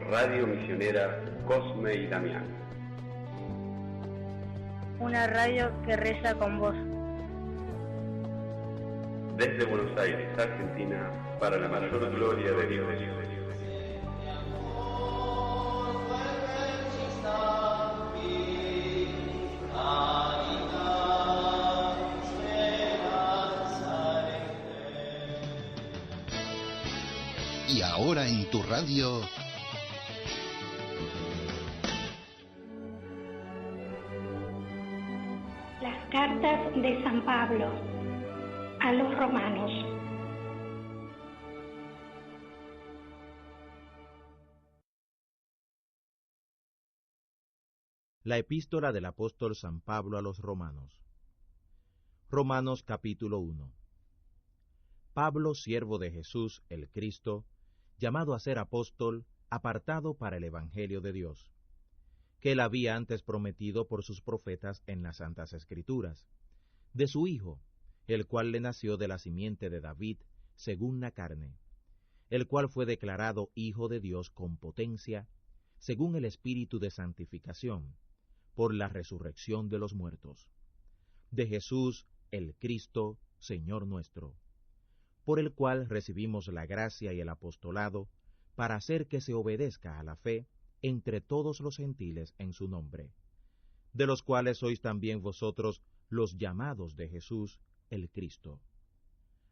Radio Misionera Cosme y Damián. Una radio que reza con vos. Desde Buenos Aires, Argentina, para la mayor gloria de Dios. Y ahora en tu radio, las cartas de San Pablo a los romanos. La epístola del apóstol San Pablo a los romanos. Romanos capítulo 1. Pablo, siervo de Jesús, el Cristo, llamado a ser apóstol, apartado para el Evangelio de Dios, que él había antes prometido por sus profetas en las Santas Escrituras, de su Hijo, el cual le nació de la simiente de David, según la carne, el cual fue declarado Hijo de Dios con potencia, según el Espíritu de santificación, por la resurrección de los muertos, de Jesús, el Cristo, Señor nuestro, por el cual recibimos la gracia y el apostolado, para hacer que se obedezca a la fe entre todos los gentiles en su nombre, de los cuales sois también vosotros los llamados de Jesús, el Cristo.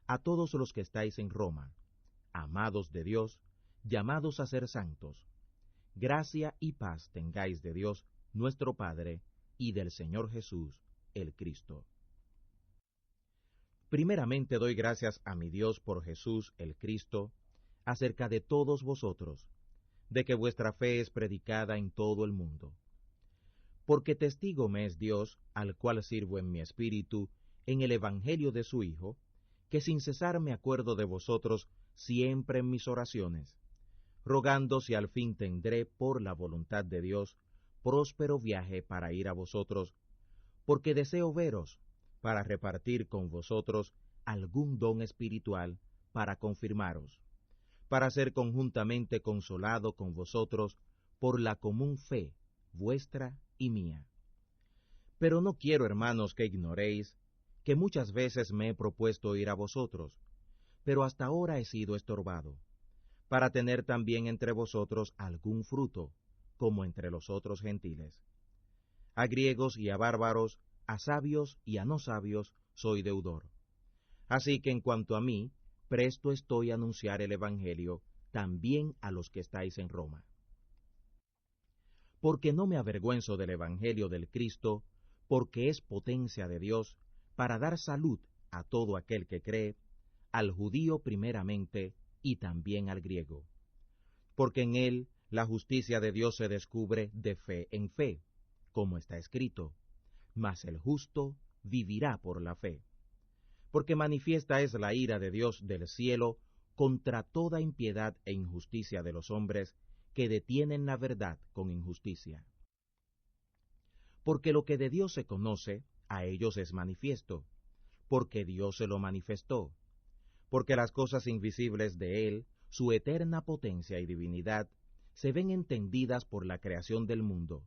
A todos los que estáis en Roma, amados de Dios, llamados a ser santos, gracia y paz tengáis de Dios, nuestro Padre, y del Señor Jesús, el Cristo. Primeramente doy gracias a mi Dios por Jesús, el Cristo, acerca de todos vosotros, de que vuestra fe es predicada en todo el mundo. Porque testigo me es Dios, al cual sirvo en mi espíritu, en el Evangelio de su Hijo, que sin cesar me acuerdo de vosotros siempre en mis oraciones, rogando si al fin tendré, por la voluntad de Dios, próspero viaje para ir a vosotros, porque deseo veros, para repartir con vosotros algún don espiritual, para confirmaros, para ser conjuntamente consolado con vosotros por la común fe vuestra y mía. Pero no quiero, hermanos, que ignoréis que muchas veces me he propuesto ir a vosotros, pero hasta ahora he sido estorbado, para tener también entre vosotros algún fruto, como entre los otros gentiles. A griegos y a bárbaros, a sabios y a no sabios, soy deudor. Así que en cuanto a mí, presto estoy a anunciar el Evangelio también a los que estáis en Roma. Porque no me avergüenzo del Evangelio del Cristo, porque es potencia de Dios, para dar salud a todo aquel que cree, al judío primeramente, y también al griego. Porque en él la justicia de Dios se descubre de fe en fe, como está escrito, mas el justo vivirá por la fe. Porque manifiesta es la ira de Dios del cielo contra toda impiedad e injusticia de los hombres que detienen la verdad con injusticia. Porque lo que de Dios se conoce, a ellos es manifiesto, porque Dios se lo manifestó. Porque las cosas invisibles de Él, su eterna potencia y divinidad, se ven entendidas por la creación del mundo,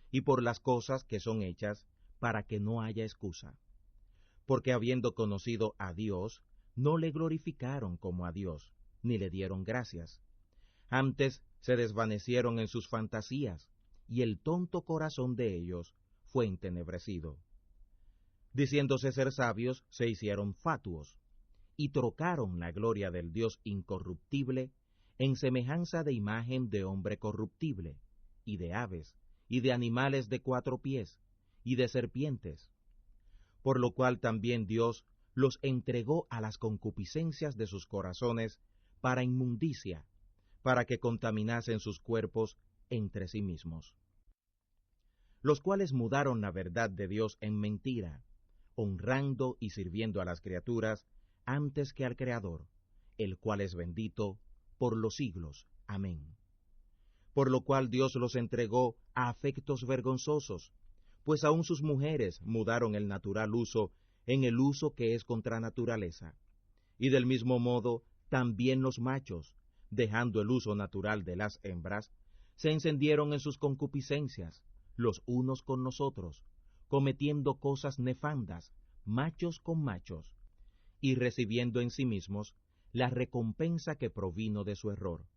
y por las cosas que son hechas, para que no haya excusa. Porque habiendo conocido a Dios, no le glorificaron como a Dios, ni le dieron gracias. Antes se desvanecieron en sus fantasías, y el tonto corazón de ellos fue entenebrecido. Diciéndose ser sabios, se hicieron fatuos, y trocaron la gloria del Dios incorruptible en semejanza de imagen de hombre corruptible, y de aves, y de animales de 4 pies, y de serpientes. Por lo cual también Dios los entregó a las concupiscencias de sus corazones para inmundicia, para que contaminasen sus cuerpos entre sí mismos. Los cuales mudaron la verdad de Dios en mentira, honrando y sirviendo a las criaturas antes que al Creador, el cual es bendito por los siglos. Amén. Por lo cual Dios los entregó a afectos vergonzosos, pues aun sus mujeres mudaron el natural uso en el uso que es contra naturaleza, y del mismo modo también los machos, dejando el uso natural de las hembras, se encendieron en sus concupiscencias, los unos con los otros, cometiendo cosas nefandas, machos con machos, y recibiendo en sí mismos la recompensa que provino de su error.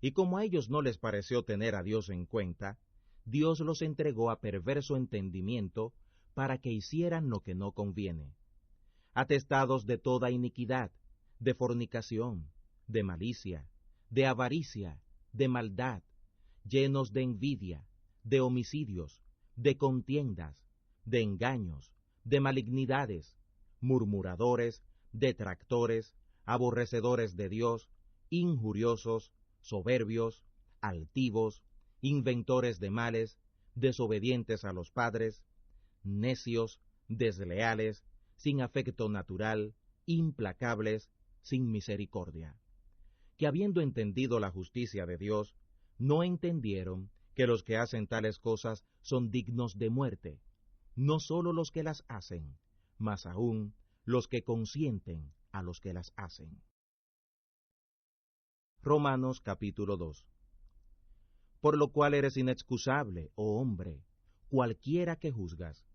Y como a ellos no les pareció tener a Dios en cuenta, Dios los entregó a perverso entendimiento para que hicieran lo que no conviene, atestados de toda iniquidad, de fornicación, de malicia, de avaricia, de maldad, llenos de envidia, de homicidios, de contiendas, de engaños, de malignidades, murmuradores, detractores, aborrecedores de Dios, injuriosos, soberbios, altivos, inventores de males, desobedientes a los padres, necios, desleales, sin afecto natural, implacables, sin misericordia, que habiendo entendido la justicia de Dios, no entendieron que los que hacen tales cosas son dignos de muerte, no sólo los que las hacen, mas aún los que consienten a los que las hacen. Romanos capítulo 2. Por lo cual eres inexcusable, oh hombre, cualquiera que juzgas,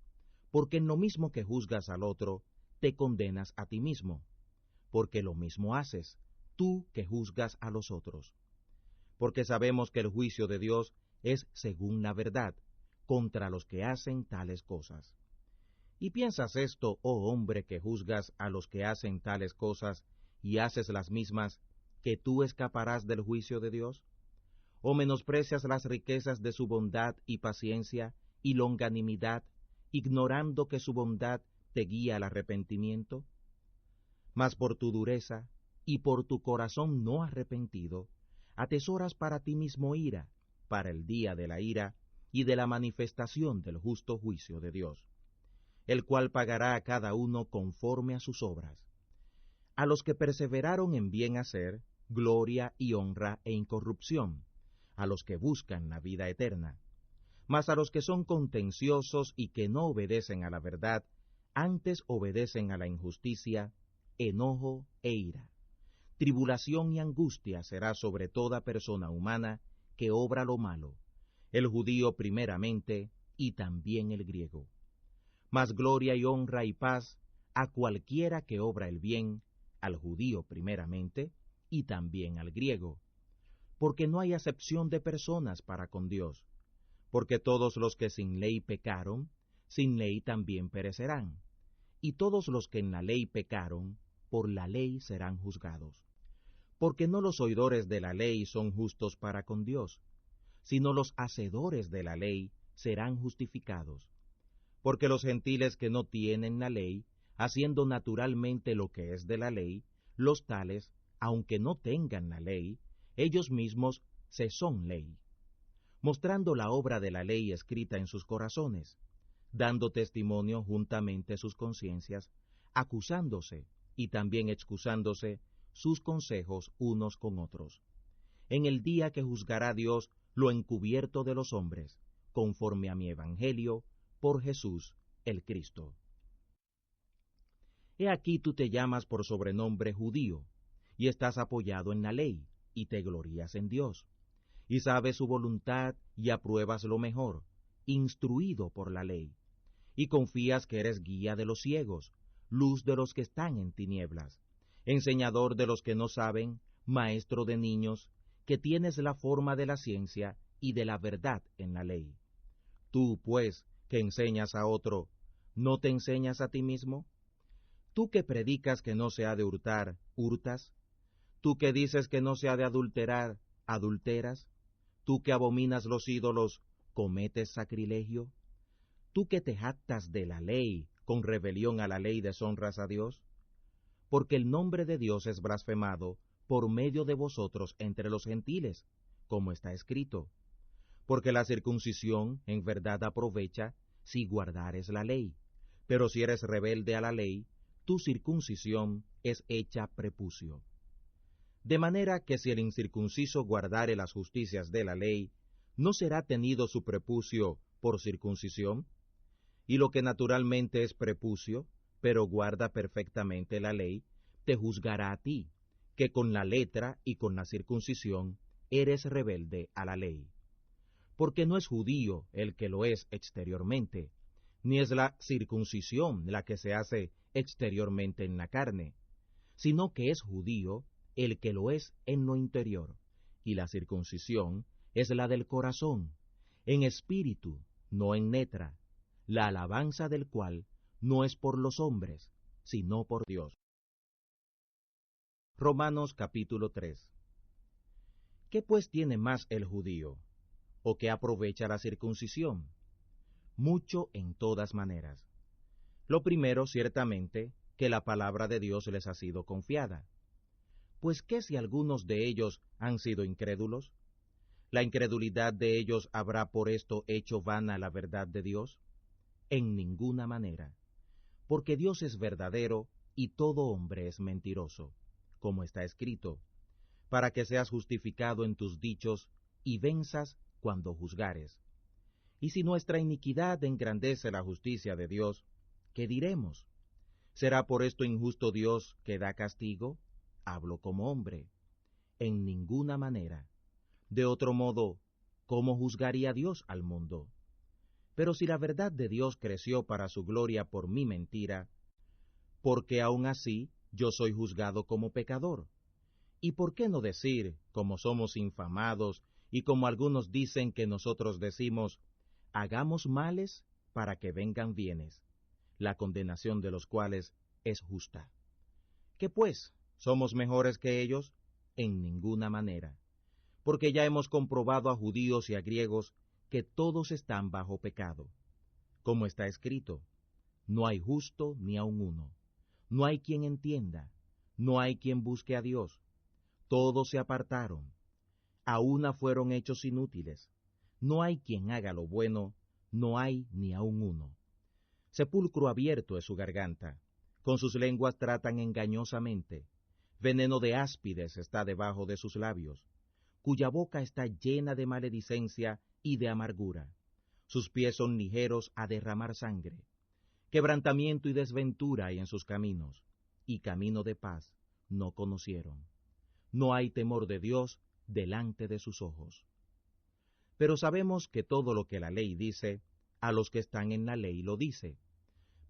porque en lo mismo que juzgas al otro, te condenas a ti mismo, porque lo mismo haces, tú que juzgas a los otros. Porque sabemos que el juicio de Dios es según la verdad, contra los que hacen tales cosas. ¿Y piensas esto, oh hombre, que juzgas a los que hacen tales cosas y haces las mismas, que tú escaparás del juicio de Dios? ¿O menosprecias las riquezas de su bondad y paciencia y longanimidad, ignorando que su bondad te guía al arrepentimiento? Mas por tu dureza y por tu corazón no arrepentido, atesoras para ti mismo ira, para el día de la ira y de la manifestación del justo juicio de Dios, el cual pagará a cada uno conforme a sus obras. A los que perseveraron en bien hacer, gloria y honra e incorrupción, a los que buscan la vida eterna. Mas a los que son contenciosos y que no obedecen a la verdad, antes obedecen a la injusticia, enojo e ira. Tribulación y angustia será sobre toda persona humana que obra lo malo, el judío primeramente y también el griego. Mas gloria y honra y paz a cualquiera que obra el bien, al judío primeramente y también al griego, porque no hay acepción de personas para con Dios, porque todos los que sin ley pecaron, sin ley también perecerán, y todos los que en la ley pecaron, por la ley serán juzgados. Porque no los oidores de la ley son justos para con Dios, sino los hacedores de la ley serán justificados. Porque los gentiles que no tienen la ley, haciendo naturalmente lo que es de la ley, los tales, aunque no tengan la ley, ellos mismos se son ley, mostrando la obra de la ley escrita en sus corazones, dando testimonio juntamente sus conciencias, acusándose y también excusándose sus consejos unos con otros, en el día que juzgará Dios lo encubierto de los hombres, conforme a mi evangelio, por Jesús el Cristo. He aquí tú te llamas por sobrenombre judío, y estás apoyado en la ley, y te glorías en Dios, y sabes su voluntad y apruebas lo mejor, instruido por la ley, y confías que eres guía de los ciegos, luz de los que están en tinieblas, enseñador de los que no saben, maestro de niños, que tienes la forma de la ciencia y de la verdad en la ley. Tú, pues, que enseñas a otro, ¿no te enseñas a ti mismo? Tú que predicas que no se ha de hurtar, ¿hurtas? Tú que dices que no se ha de adulterar, ¿adulteras? Tú que abominas los ídolos, ¿cometes sacrilegio? Tú que te jactas de la ley, con rebelión a la ley deshonras a Dios. Porque el nombre de Dios es blasfemado por medio de vosotros entre los gentiles, como está escrito. Porque la circuncisión en verdad aprovecha si guardares la ley, pero si eres rebelde a la ley, tu circuncisión es hecha prepucio. De manera que si el incircunciso guardare las justicias de la ley, ¿no será tenido su prepucio por circuncisión? Y lo que naturalmente es prepucio, pero guarda perfectamente la ley, te juzgará a ti, que con la letra y con la circuncisión eres rebelde a la ley. porque no es judío el que lo es exteriormente, ni es la circuncisión la que se hace exteriormente en la carne, sino que es judío el que lo es en lo interior, y la circuncisión es la del corazón, en espíritu, no en letra, la alabanza del cual no es por los hombres, sino por Dios. Romanos capítulo 3. ¿Qué pues tiene más el judío? ¿O qué aprovecha la circuncisión? Mucho en todas maneras. Lo primero, ciertamente, que la palabra de Dios les ha sido confiada. Pues ¿qué si algunos de ellos han sido incrédulos? ¿La incredulidad de ellos habrá por esto hecho vana la verdad de Dios? En ninguna manera. Porque Dios es verdadero y todo hombre es mentiroso, como está escrito, para que seas justificado en tus dichos y venzas cuando juzgares. Y si nuestra iniquidad engrandece la justicia de Dios, ¿qué diremos? ¿Será por esto injusto Dios que da castigo? Hablo como hombre. En ninguna manera. De otro modo, ¿cómo juzgaría Dios al mundo? Pero si la verdad de Dios creció para su gloria por mi mentira, ¿por qué aún así yo soy juzgado como pecador? ¿Y por qué no decir, como somos infamados, y como algunos dicen que nosotros decimos, hagamos males para que vengan bienes, la condenación de los cuales es justa? ¿Qué pues? ¿Somos mejores que ellos? En ninguna manera. Porque ya hemos comprobado a judíos y a griegos que todos están bajo pecado. Como está escrito, no hay justo ni aun uno, no hay quien entienda, no hay quien busque a Dios. Todos se apartaron, a una fueron hechos inútiles. No hay quien haga lo bueno, no hay ni aun uno. Sepulcro abierto es su garganta, con sus lenguas tratan engañosamente. Veneno de áspides está debajo de sus labios, cuya boca está llena de maledicencia y de amargura. Sus pies son ligeros a derramar sangre. Quebrantamiento y desventura hay en sus caminos, y camino de paz no conocieron. No hay temor de Dios delante de sus ojos. Pero sabemos que todo lo que la ley dice, a los que están en la ley lo dice,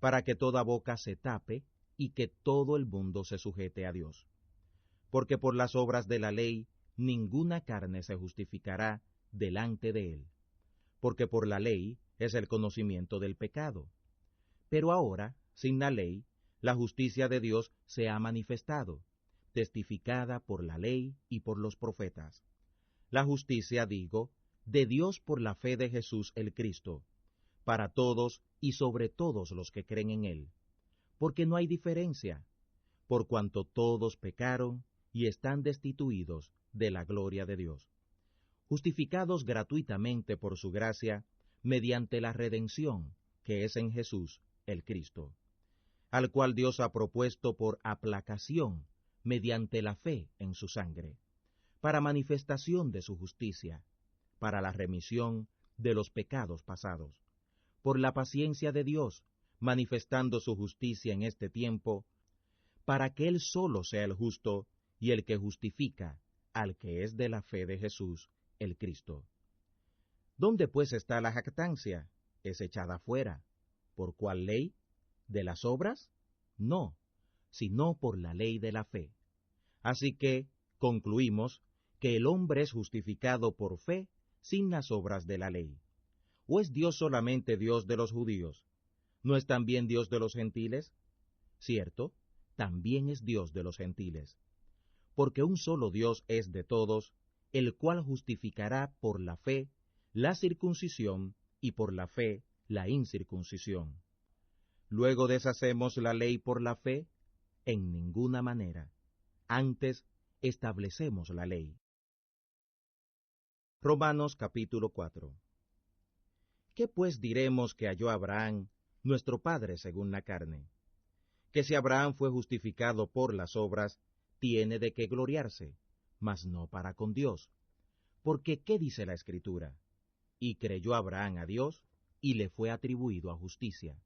para que toda boca se tape y que todo el mundo se sujete a Dios. Porque por las obras de la ley ninguna carne se justificará delante de él, porque por la ley es el conocimiento del pecado. Pero ahora, sin la ley, la justicia de Dios se ha manifestado, testificada por la ley y por los profetas. La justicia, digo, de Dios por la fe de Jesús el Cristo, para todos y sobre todos los que creen en él, porque no hay diferencia, por cuanto todos pecaron y están destituidos de la gloria de Dios, justificados gratuitamente por su gracia, mediante la redención que es en Jesús el Cristo, al cual Dios ha propuesto por aplacación mediante la fe en su sangre, para manifestación de su justicia, para la remisión de los pecados pasados, por la paciencia de Dios, manifestando su justicia en este tiempo, para que Él solo sea el justo y el que justifica al que es de la fe de Jesús, el Cristo. ¿Dónde pues está la jactancia? Es echada fuera. ¿Por cuál ley? ¿De las obras? No, sino por la ley de la fe. Así que concluimos que el hombre es justificado por fe sin las obras de la ley. ¿O es Dios solamente Dios de los judíos? ¿No es también Dios de los gentiles? Cierto, también es Dios de los gentiles. Porque un solo Dios es de todos, el cual justificará por la fe la circuncisión y por la fe la incircuncisión. ¿Luego deshacemos la ley por la fe? En ninguna manera. Antes establecemos la ley. Romanos capítulo 4. ¿Qué pues diremos que halló Abraham, nuestro padre según la carne? Que si Abraham fue justificado por las obras, tiene de qué gloriarse, mas no para con Dios. Porque ¿qué dice la Escritura? Y creyó Abraham a Dios, y le fue atribuido a justicia.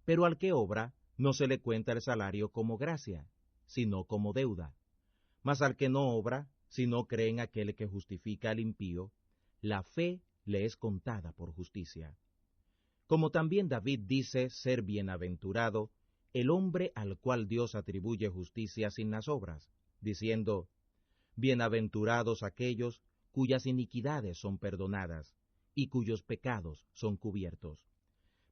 Pero al que obra, no se le cuenta el salario como gracia, sino como deuda. Mas al que no obra, sino cree en aquel que justifica al impío, la fe le es contada por justicia. Como también David dice ser bienaventurado el hombre al cual Dios atribuye justicia sin las obras, diciendo, bienaventurados aquellos cuyas iniquidades son perdonadas, y cuyos pecados son cubiertos.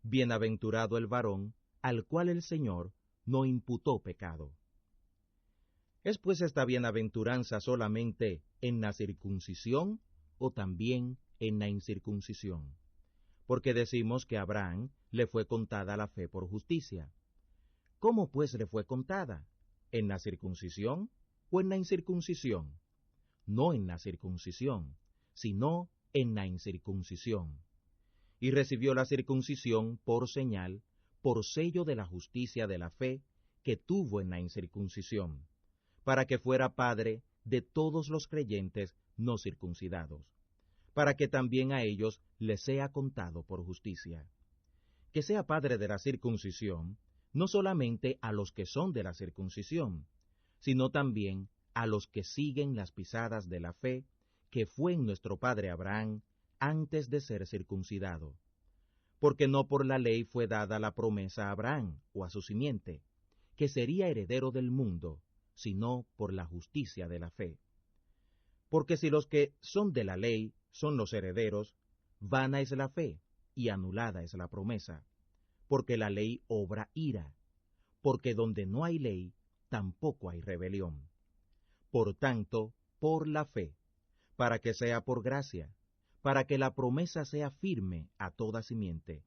Bienaventurado el varón al cual el Señor no imputó pecado. ¿Es pues esta bienaventuranza solamente en la circuncisión o también en la incircuncisión? Porque decimos que a Abraham le fue contada la fe por justicia. ¿Cómo pues le fue contada? ¿En la circuncisión o en la incircuncisión? No en la circuncisión, sino en la incircuncisión. Y recibió la circuncisión por señal, por sello de la justicia de la fe que tuvo en la incircuncisión, para que fuera padre de todos los creyentes no circuncidados, para que también a ellos les sea contado por justicia. Que sea padre de la circuncisión, no solamente a los que son de la circuncisión, sino también a los que siguen las pisadas de la fe que fue en nuestro padre Abraham antes de ser circuncidado. Porque no por la ley fue dada la promesa a Abraham o a su simiente, que sería heredero del mundo, sino por la justicia de la fe. Porque si los que son de la ley son los herederos, vana es la fe y anulada es la promesa, porque la ley obra ira, porque donde no hay ley, tampoco hay rebelión. Por tanto, por la fe, para que sea por gracia, para que la promesa sea firme a toda simiente,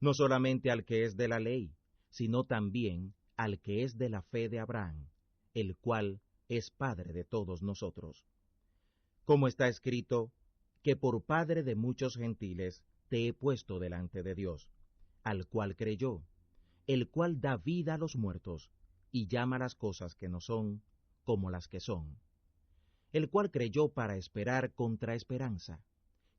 no solamente al que es de la ley, sino también al que es de la fe de Abraham, el cual es Padre de todos nosotros. Como está escrito, que por Padre de muchos gentiles te he puesto delante de Dios, al cual creyó, el cual da vida a los muertos, y llama las cosas que no son, como las que son. El cual creyó para esperar contra esperanza,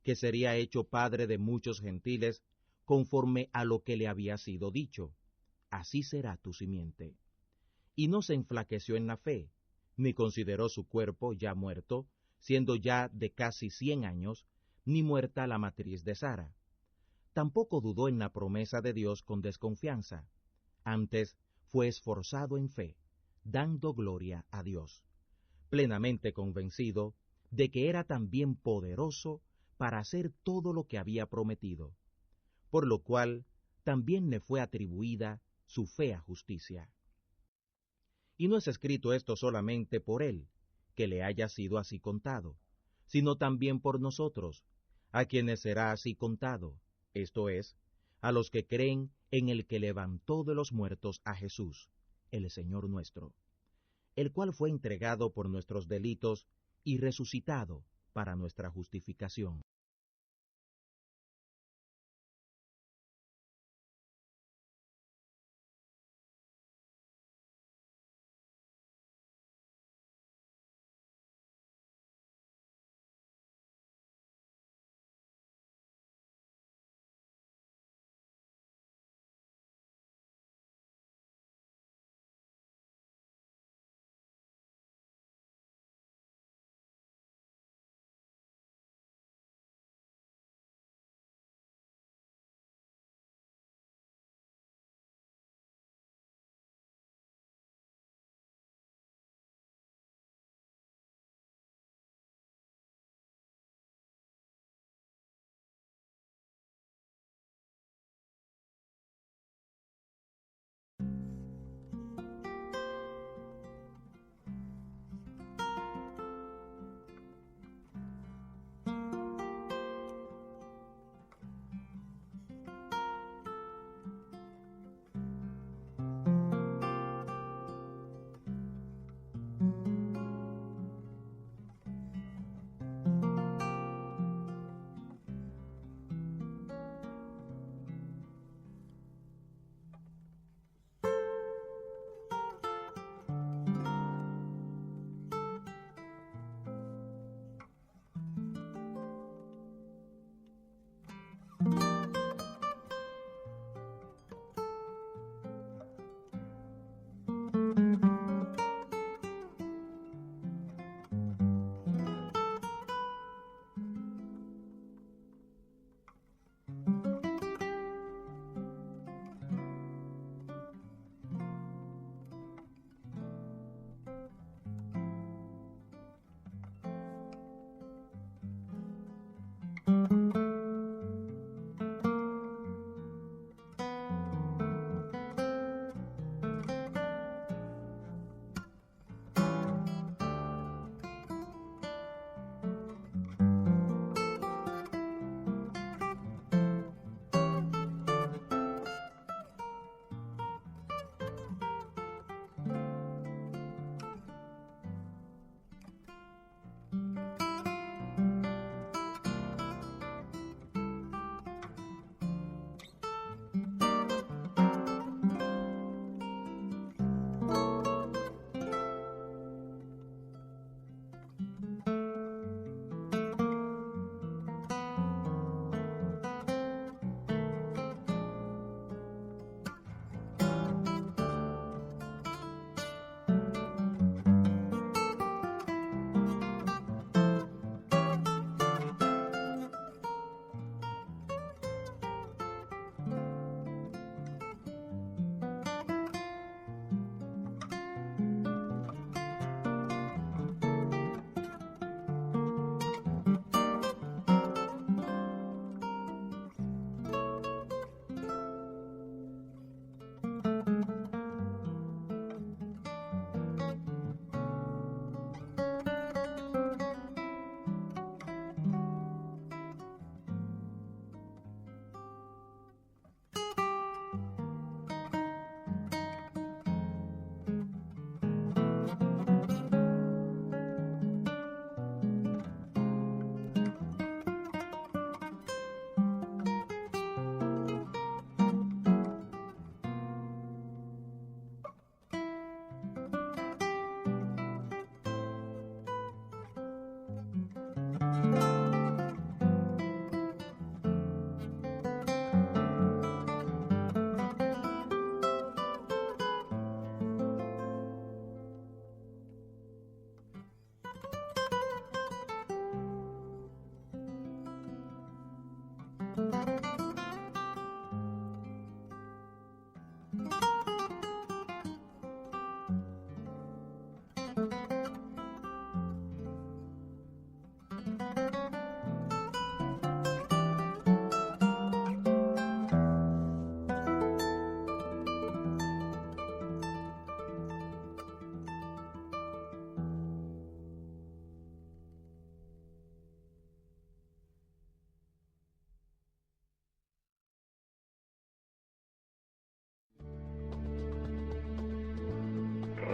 que sería hecho Padre de muchos gentiles, conforme a lo que le había sido dicho, así será tu simiente. Y no se enflaqueció en la fe, ni consideró su cuerpo ya muerto, siendo ya de casi 100 años, ni muerta la matriz de Sara. Tampoco dudó en la promesa de Dios con desconfianza, antes fue esforzado en fe, dando gloria a Dios, plenamente convencido de que era también poderoso para hacer todo lo que había prometido, por lo cual también le fue atribuida su fea justicia. Y no es escrito esto solamente por él, que le haya sido así contado, sino también por nosotros, a quienes será así contado, esto es, a los que creen en el que levantó de los muertos a Jesús, el Señor nuestro, el cual fue entregado por nuestros delitos y resucitado para nuestra justificación.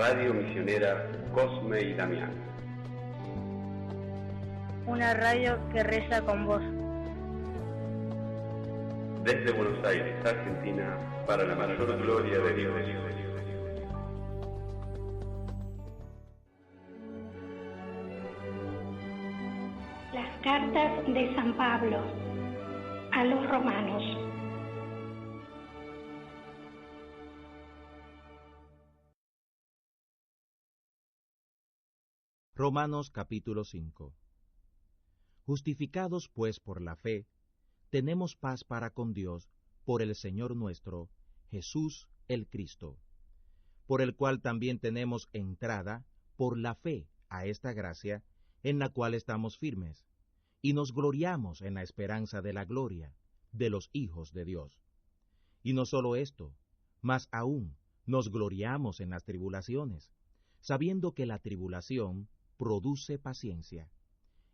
Radio Misionera Cosme y Damián. Una radio que reza con vos. Desde Buenos Aires, Argentina, para la mayor gloria de Dios. Las cartas de San Pablo a los romanos. Romanos capítulo 5. Justificados pues por la fe, tenemos paz para con Dios por el Señor nuestro, Jesús el Cristo, por el cual también tenemos entrada por la fe a esta gracia en la cual estamos firmes, y nos gloriamos en la esperanza de la gloria de los hijos de Dios. Y no solo esto, mas aún nos gloriamos en las tribulaciones, sabiendo que la tribulación produce paciencia,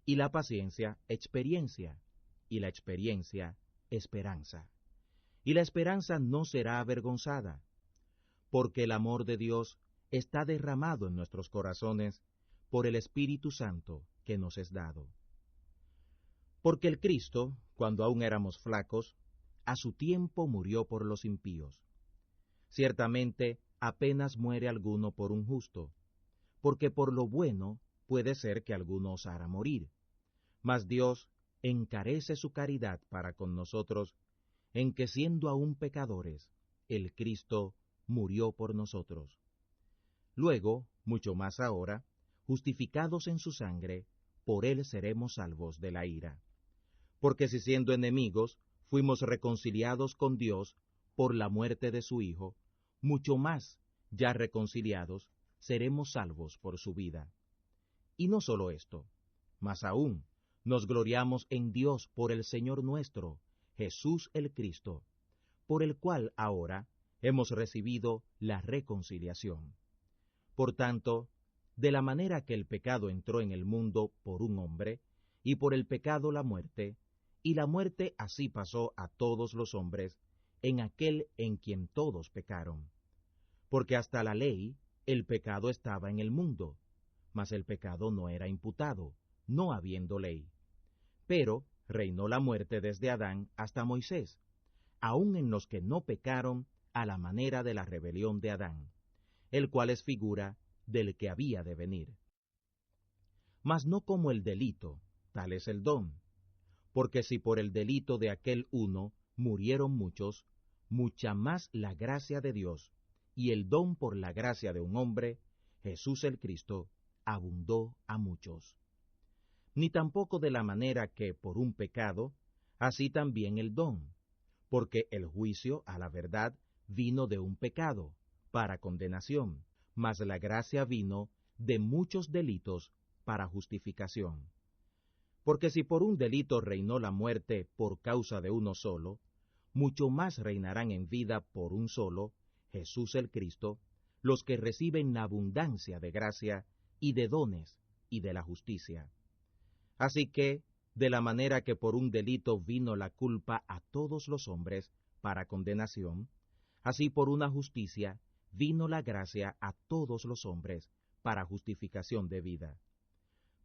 y la paciencia experiencia, y la experiencia esperanza. Y la esperanza no será avergonzada, porque el amor de Dios está derramado en nuestros corazones por el Espíritu Santo que nos es dado. Porque el Cristo, cuando aún éramos flacos, a su tiempo murió por los impíos. Ciertamente apenas muere alguno por un justo, porque por lo bueno puede ser que alguno osara morir. Mas Dios encarece su caridad para con nosotros, en que siendo aún pecadores, el Cristo murió por nosotros. Luego, mucho más ahora, justificados en su sangre, por él seremos salvos de la ira. Porque si siendo enemigos, fuimos reconciliados con Dios por la muerte de su Hijo, mucho más, ya reconciliados, seremos salvos por su vida. Y no solo esto, mas aún nos gloriamos en Dios por el Señor nuestro, Jesús el Cristo, por el cual ahora hemos recibido la reconciliación. Por tanto, de la manera que el pecado entró en el mundo por un hombre, y por el pecado la muerte, y la muerte así pasó a todos los hombres, en aquel en quien todos pecaron. Porque hasta la ley, el pecado estaba en el mundo, mas el pecado no era imputado, no habiendo ley. Pero reinó la muerte desde Adán hasta Moisés, aun en los que no pecaron a la manera de la rebelión de Adán, el cual es figura del que había de venir. Mas no como el delito, tal es el don. Porque si por el delito de aquel uno murieron muchos, mucha más la gracia de Dios, y el don por la gracia de un hombre, Jesús el Cristo, abundó a muchos. Ni tampoco de la manera que por un pecado, así también el don, porque el juicio a la verdad vino de un pecado, para condenación, mas la gracia vino de muchos delitos para justificación. Porque si por un delito reinó la muerte por causa de uno solo, mucho más reinarán en vida por un solo, Jesús el Cristo, los que reciben la abundancia de gracia y de dones y de la justicia. Así que, de la manera que por un delito vino la culpa a todos los hombres para condenación, así por una justicia vino la gracia a todos los hombres para justificación de vida.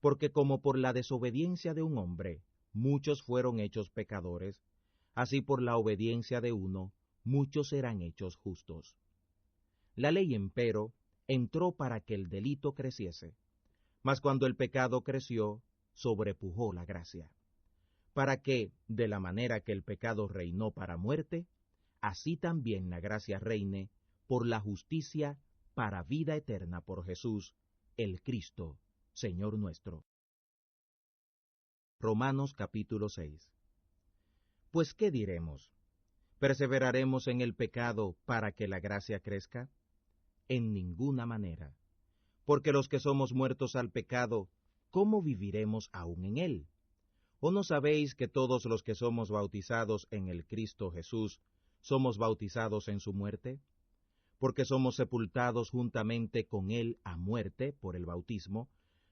Porque como por la desobediencia de un hombre muchos fueron hechos pecadores, así por la obediencia de uno muchos serán hechos justos. La ley, empero, entró para que el delito creciese, mas cuando el pecado creció, sobrepujó la gracia, para que, de la manera que el pecado reinó para muerte, así también la gracia reine por la justicia para vida eterna por Jesús, el Cristo, Señor nuestro. Romanos capítulo 6. Pues, ¿qué diremos? ¿Perseveraremos en el pecado para que la gracia crezca? En ninguna manera. Porque los que somos muertos al pecado, ¿cómo viviremos aún en él? ¿O no sabéis que todos los que somos bautizados en el Cristo Jesús, somos bautizados en su muerte? Porque somos sepultados juntamente con él a muerte por el bautismo,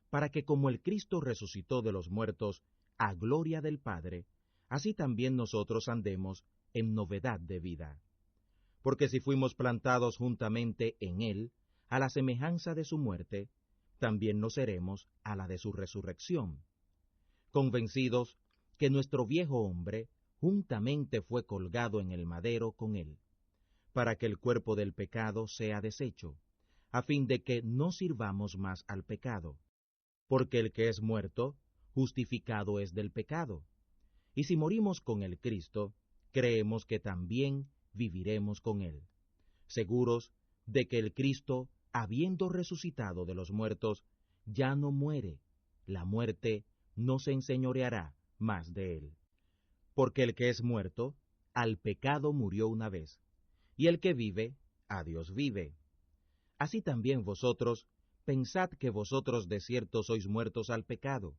para que como el Cristo resucitó de los muertos, a gloria del Padre, así también nosotros andemos en novedad de vida. Porque si fuimos plantados juntamente en él, a la semejanza de su muerte, también lo seremos a la de su resurrección, convencidos que nuestro viejo hombre juntamente fue colgado en el madero con él, para que el cuerpo del pecado sea deshecho, a fin de que no sirvamos más al pecado, porque el que es muerto, justificado es del pecado. Y si morimos con el Cristo, creemos que también viviremos con él, seguros de que el Cristo, habiendo resucitado de los muertos, ya no muere, la muerte no se enseñoreará más de él. Porque el que es muerto, al pecado murió una vez, y el que vive, a Dios vive. Así también vosotros, pensad que vosotros de cierto sois muertos al pecado,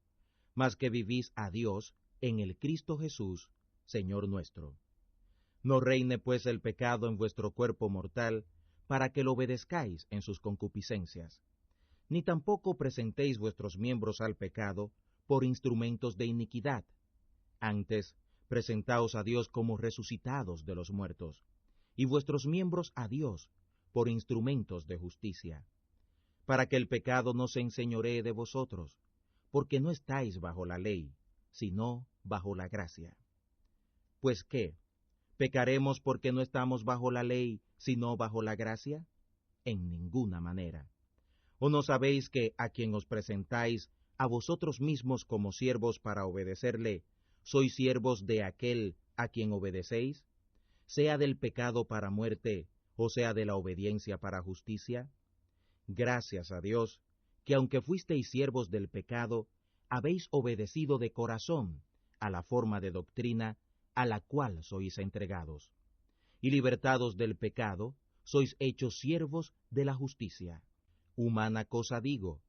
mas que vivís a Dios en el Cristo Jesús, Señor nuestro. No reine pues el pecado en vuestro cuerpo mortal, para que lo obedezcáis en sus concupiscencias. Ni tampoco presentéis vuestros miembros al pecado por instrumentos de iniquidad. Antes, presentaos a Dios como resucitados de los muertos, y vuestros miembros a Dios por instrumentos de justicia, para que el pecado no se enseñoree de vosotros, porque no estáis bajo la ley, sino bajo la gracia. Pues ¿qué? ¿Pecaremos porque no estamos bajo la ley, sino bajo la gracia? En ninguna manera. ¿O no sabéis que a quien os presentáis a vosotros mismos como siervos para obedecerle, sois siervos de aquel a quien obedecéis, sea del pecado para muerte, o sea de la obediencia para justicia? Gracias a Dios, que aunque fuisteis siervos del pecado, habéis obedecido de corazón a la forma de doctrina a la cual sois entregados, y libertados del pecado, sois hechos siervos de la justicia. Humana cosa digo,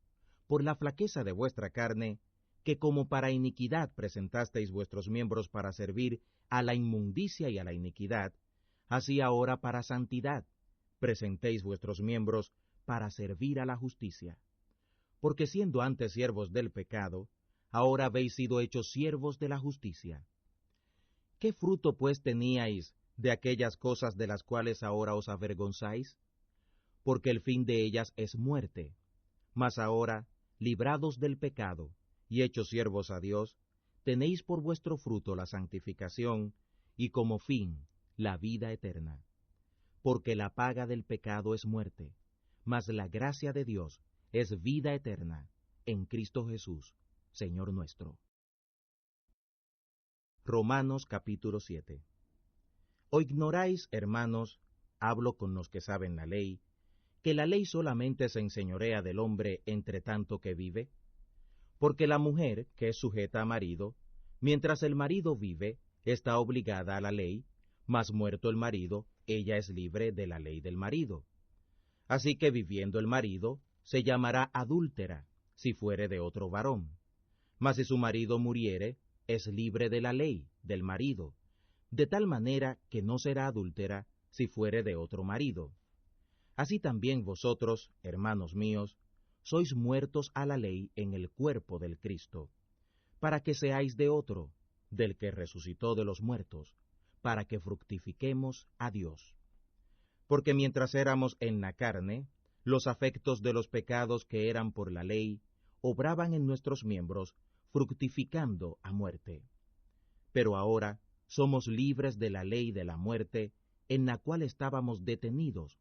por la flaqueza de vuestra carne, que como para iniquidad presentasteis vuestros miembros para servir a la inmundicia y a la iniquidad, así ahora para santidad presentéis vuestros miembros para servir a la justicia. Porque siendo antes siervos del pecado, ahora habéis sido hechos siervos de la justicia. ¿Qué fruto pues teníais de aquellas cosas de las cuales ahora os avergonzáis? Porque el fin de ellas es muerte. Mas ahora, librados del pecado y hechos siervos a Dios, tenéis por vuestro fruto la santificación y como fin la vida eterna. Porque la paga del pecado es muerte, mas la gracia de Dios es vida eterna en Cristo Jesús, Señor nuestro. Romanos capítulo 7. ¿O ignoráis, hermanos, hablo con los que saben la ley, que la ley solamente se enseñorea del hombre entre tanto que vive? Porque la mujer, que es sujeta a marido, mientras el marido vive, está obligada a la ley, mas muerto el marido, ella es libre de la ley del marido. Así que viviendo el marido, se llamará adúltera, si fuere de otro varón. Mas si su marido muriere, es libre de la ley del marido, de tal manera que no será adúltera si fuere de otro marido. Así también vosotros, hermanos míos, sois muertos a la ley en el cuerpo del Cristo, para que seáis de otro, del que resucitó de los muertos, para que fructifiquemos a Dios. Porque mientras éramos en la carne, los afectos de los pecados que eran por la ley obraban en nuestros miembros, fructificando a muerte. Pero ahora somos libres de la ley de la muerte, en la cual estábamos detenidos,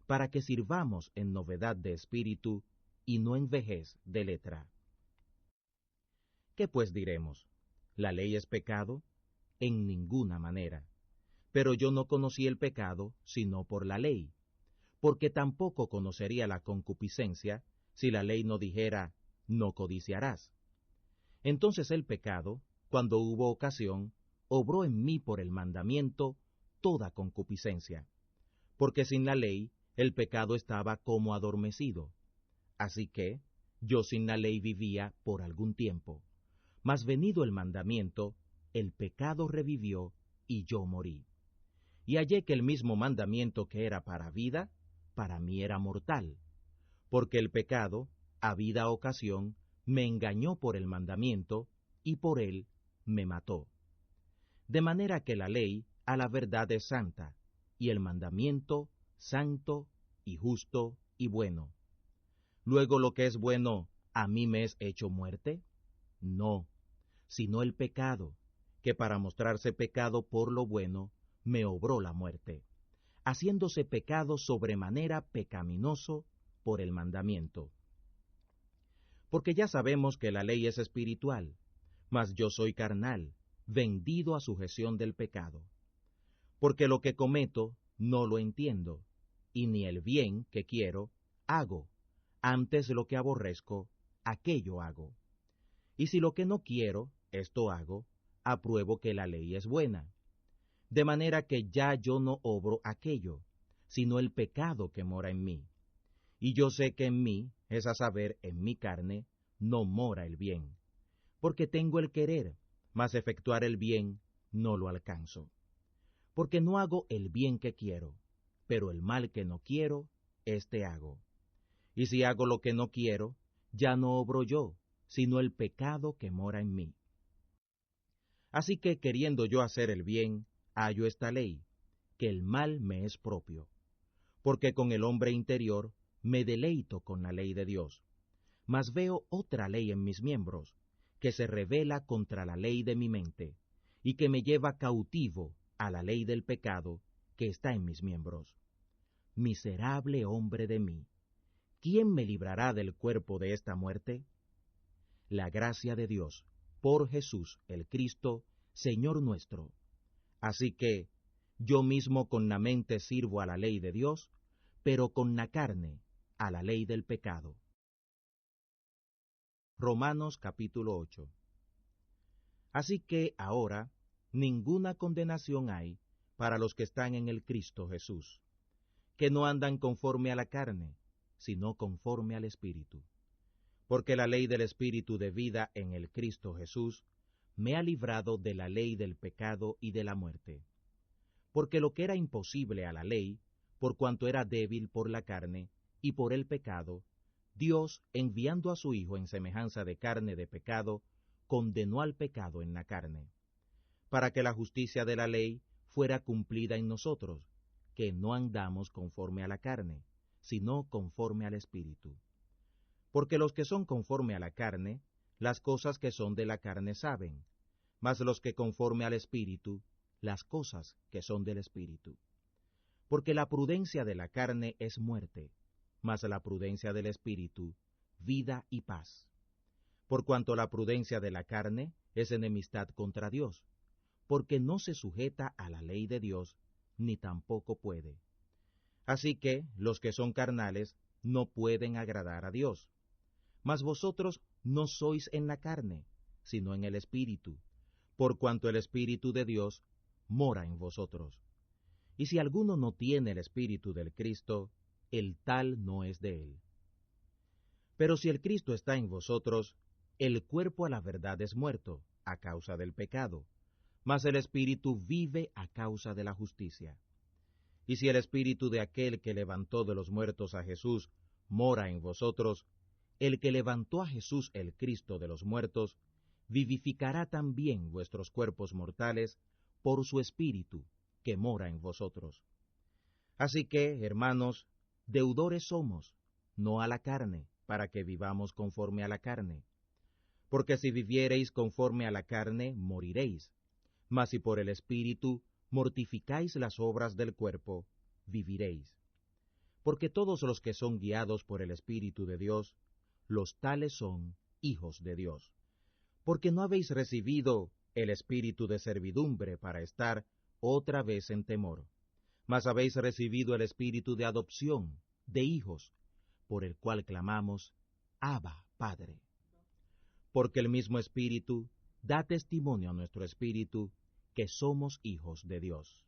para que sirvamos en novedad de espíritu y no en vejez de letra. ¿Qué pues diremos? ¿La ley es pecado? En ninguna manera. Pero yo no conocí el pecado sino por la ley, porque tampoco conocería la concupiscencia si la ley no dijera, no codiciarás. Entonces el pecado, cuando hubo ocasión, obró en mí por el mandamiento toda concupiscencia, porque sin la ley el pecado estaba como adormecido. Así que yo sin la ley vivía por algún tiempo, mas venido el mandamiento, el pecado revivió y yo morí. Y hallé que el mismo mandamiento que era para vida, para mí era mortal, porque el pecado, habida ocasión, me engañó por el mandamiento, y por él me mató. De manera que la ley a la verdad es santa, y el mandamiento santo y justo y bueno. Luego lo que es bueno, ¿a mí me es hecho muerte? No, sino el pecado, que para mostrarse pecado por lo bueno, me obró la muerte, haciéndose pecado sobremanera pecaminoso por el mandamiento. Porque ya sabemos que la ley es espiritual, mas yo soy carnal, vendido a sujeción del pecado. Porque lo que cometo no lo entiendo, y ni el bien que quiero hago, antes lo que aborrezco, aquello hago. Y si lo que no quiero, esto hago, apruebo que la ley es buena. De manera que ya yo no obro aquello, sino el pecado que mora en mí. Y yo sé que en mí, es a saber, en mi carne, no mora el bien. Porque tengo el querer, mas efectuar el bien no lo alcanzo. Porque no hago el bien que quiero, pero el mal que no quiero, éste hago. Y si hago lo que no quiero, ya no obro yo, sino el pecado que mora en mí. Así que queriendo yo hacer el bien, hallo esta ley, que el mal me es propio. Porque con el hombre interior me deleito con la ley de Dios. Mas veo otra ley en mis miembros, que se rebela contra la ley de mi mente, y que me lleva cautivo a la ley del pecado que está en mis miembros. Miserable hombre de mí, ¿quién me librará del cuerpo de esta muerte? La gracia de Dios, por Jesús el Cristo, Señor nuestro. Así que, yo mismo con la mente sirvo a la ley de Dios, pero con la carne a la ley del pecado. Romanos capítulo 8. Así que ahora ninguna condenación hay para los que están en el Cristo Jesús, que no andan conforme a la carne, sino conforme al Espíritu. Porque la ley del Espíritu de vida en el Cristo Jesús me ha librado de la ley del pecado y de la muerte. Porque lo que era imposible a la ley, por cuanto era débil por la carne y por el pecado, Dios, enviando a su Hijo en semejanza de carne de pecado, condenó al pecado en la carne, para que la justicia de la ley fuera cumplida en nosotros, que no andamos conforme a la carne, sino conforme al Espíritu. Porque los que son conforme a la carne, las cosas que son de la carne saben, mas los que conforme al Espíritu, las cosas que son del Espíritu. Porque la prudencia de la carne es muerte, mas la prudencia del Espíritu, vida y paz. Por cuanto la prudencia de la carne es enemistad contra Dios, porque no se sujeta a la ley de Dios, ni tampoco puede. Así que los que son carnales no pueden agradar a Dios. Mas vosotros no sois en la carne, sino en el Espíritu, por cuanto el Espíritu de Dios mora en vosotros. Y si alguno no tiene el Espíritu del Cristo, el tal no es de él. Pero si el Cristo está en vosotros, el cuerpo a la verdad es muerto, a causa del pecado, mas el Espíritu vive a causa de la justicia. Y si el Espíritu de aquel que levantó de los muertos a Jesús mora en vosotros, el que levantó a Jesús el Cristo de los muertos, vivificará también vuestros cuerpos mortales por su Espíritu que mora en vosotros. Así que, hermanos, deudores somos, no a la carne, para que vivamos conforme a la carne. Porque si viviereis conforme a la carne, moriréis. Mas si por el Espíritu mortificáis las obras del cuerpo, viviréis. Porque todos los que son guiados por el Espíritu de Dios, los tales son hijos de Dios. Porque no habéis recibido el espíritu de servidumbre para estar otra vez en temor, mas habéis recibido el espíritu de adopción, de hijos, por el cual clamamos, Abba, Padre. Porque el mismo Espíritu da testimonio a nuestro espíritu que somos hijos de Dios.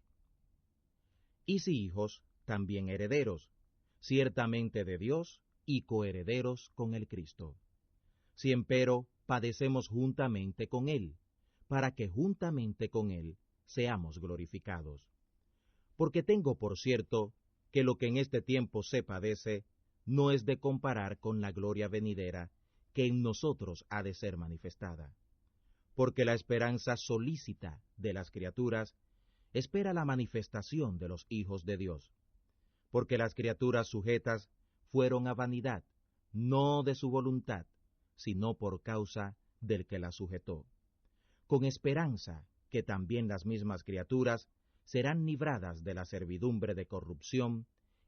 Y si hijos, también herederos, ciertamente de Dios y coherederos con el Cristo. Si empero padecemos juntamente con Él, para que juntamente con Él seamos glorificados. Porque tengo por cierto que lo que en este tiempo se padece no es de comparar con la gloria venidera que en nosotros ha de ser manifestada. Porque la esperanza solícita de las criaturas espera la manifestación de los hijos de Dios. Porque las criaturas sujetas fueron a vanidad, no de su voluntad, sino por causa del que las sujetó, con esperanza que también las mismas criaturas serán libradas de la servidumbre de corrupción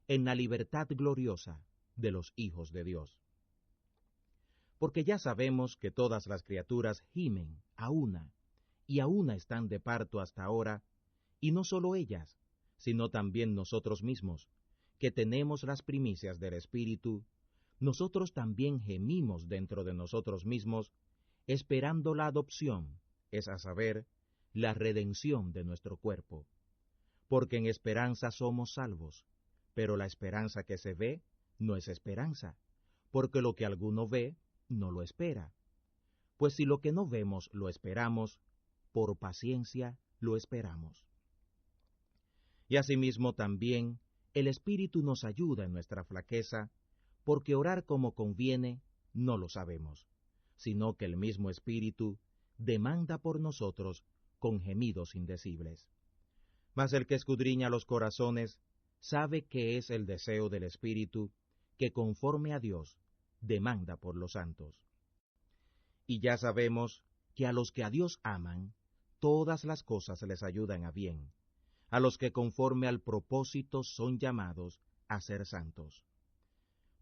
en la libertad gloriosa de los hijos de Dios. Porque ya sabemos que todas las criaturas gimen a una, y a una están de parto hasta ahora, y no solo ellas, sino también nosotros mismos, que tenemos las primicias del Espíritu, nosotros también gemimos dentro de nosotros mismos, esperando la adopción, es a saber, la redención de nuestro cuerpo. Porque en esperanza somos salvos, pero la esperanza que se ve no es esperanza, porque lo que alguno ve no lo espera. Pues si lo que no vemos lo esperamos, por paciencia lo esperamos. Y asimismo también el Espíritu nos ayuda en nuestra flaqueza, porque orar como conviene no lo sabemos, sino que el mismo Espíritu demanda por nosotros con gemidos indecibles. Mas el que escudriña los corazones sabe que es el deseo del Espíritu que conforme a Dios demanda por los santos. Y ya sabemos que a los que a Dios aman, todas las cosas les ayudan a bien, a los que conforme al propósito son llamados a ser santos.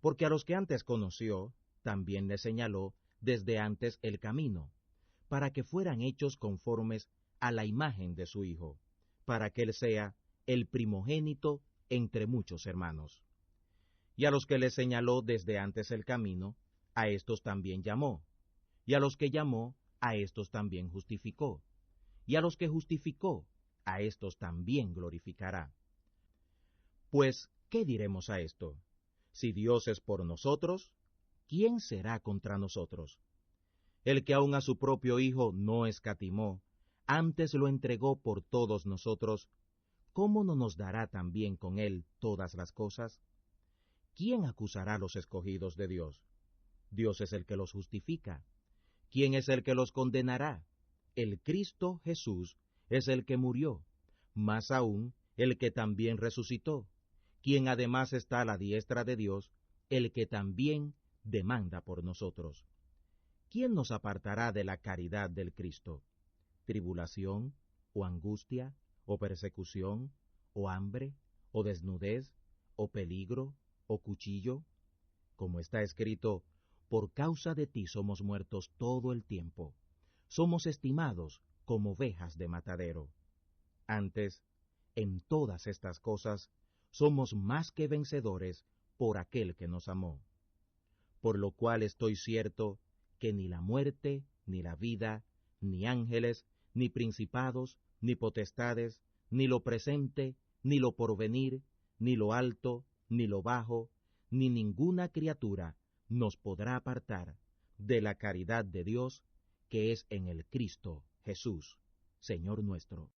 Porque a los que antes conoció, también les señaló desde antes el camino, para que fueran hechos conformes a la imagen de su Hijo, para que Él sea el primogénito entre muchos hermanos. Y a los que les señaló desde antes el camino, a éstos también llamó, y a los que llamó, a éstos también justificó, y a los que justificó, a éstos también glorificará. Pues, ¿qué diremos a esto? Si Dios es por nosotros, ¿quién será contra nosotros? El que aun a su propio Hijo no escatimó, antes lo entregó por todos nosotros, ¿cómo no nos dará también con Él todas las cosas? ¿Quién acusará a los escogidos de Dios? Dios es el que los justifica. ¿Quién es el que los condenará? El Cristo Jesús es el que murió, más aún el que también resucitó, quien además está a la diestra de Dios, el que también demanda por nosotros. ¿Quién nos apartará de la caridad del Cristo? ¿Tribulación, o angustia, o persecución, o hambre, o desnudez, o peligro, o cuchillo? Como está escrito, por causa de ti somos muertos todo el tiempo, somos estimados como ovejas de matadero. Antes, en todas estas cosas, somos más que vencedores por aquel que nos amó. Por lo cual estoy cierto que ni la muerte, ni la vida, ni ángeles, ni principados, ni potestades, ni lo presente, ni lo porvenir, ni lo alto, ni lo bajo, ni ninguna criatura nos podrá apartar de la caridad de Dios que es en el Cristo Jesús, Señor nuestro.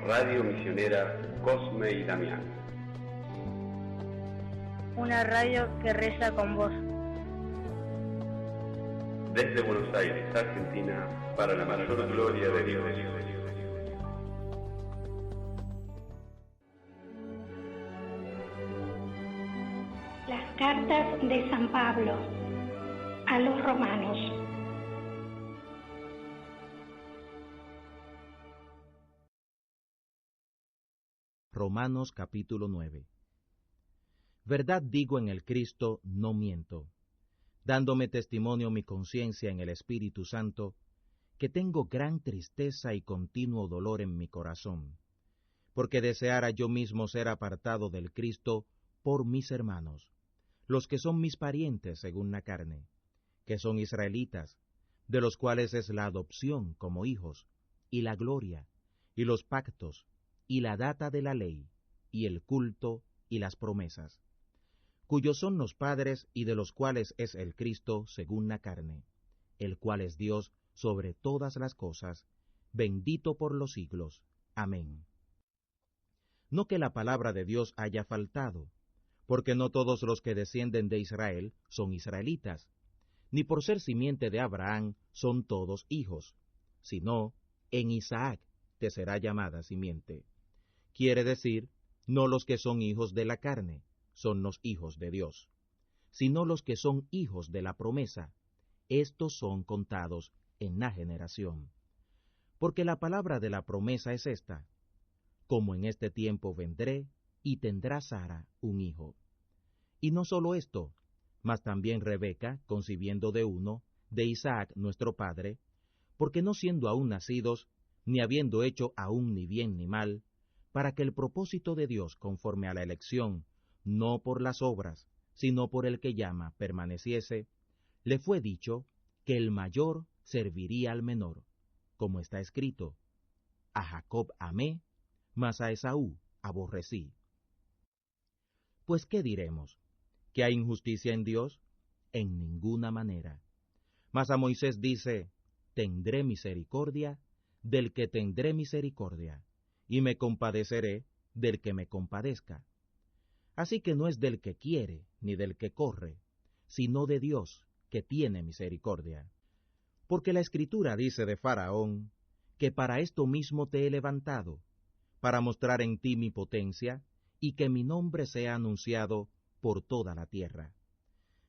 Radio Misionera Cosme y Damián. Una radio que reza con vos. Desde Buenos Aires, Argentina, para la mayor gloria de Dios. Las cartas de San Pablo a los romanos. Romanos capítulo 9. Verdad digo en el Cristo, no miento, dándome testimonio mi conciencia en el Espíritu Santo, que tengo gran tristeza y continuo dolor en mi corazón, porque deseara yo mismo ser apartado del Cristo por mis hermanos, los que son mis parientes según la carne, que son israelitas, de los cuales es la adopción como hijos, y la gloria, y los pactos, y la data de la ley, y el culto, y las promesas, cuyos son los padres y de los cuales es el Cristo según la carne, el cual es Dios sobre todas las cosas, bendito por los siglos. Amén. No que la palabra de Dios haya faltado, porque no todos los que descienden de Israel son israelitas, ni por ser simiente de Abraham son todos hijos, sino en Isaac te será llamada simiente. Quiere decir, no los que son hijos de la carne, son los hijos de Dios, sino los que son hijos de la promesa, estos son contados en la generación. Porque la palabra de la promesa es esta: como en este tiempo vendré, y tendrá Sara un hijo. Y no solo esto, mas también Rebeca, concibiendo de uno, de Isaac nuestro padre, porque no siendo aún nacidos, ni habiendo hecho aún ni bien ni mal, para que el propósito de Dios conforme a la elección, no por las obras, sino por el que llama, permaneciese, le fue dicho que el mayor serviría al menor, como está escrito: a Jacob amé, mas a Esaú aborrecí. Pues, ¿qué diremos? ¿Que hay injusticia en Dios? En ninguna manera. Mas a Moisés dice: tendré misericordia del que tendré misericordia, y me compadeceré del que me compadezca. Así que no es del que quiere, ni del que corre, sino de Dios, que tiene misericordia. Porque la Escritura dice de Faraón, que para esto mismo te he levantado, para mostrar en ti mi potencia, y que mi nombre sea anunciado por toda la tierra.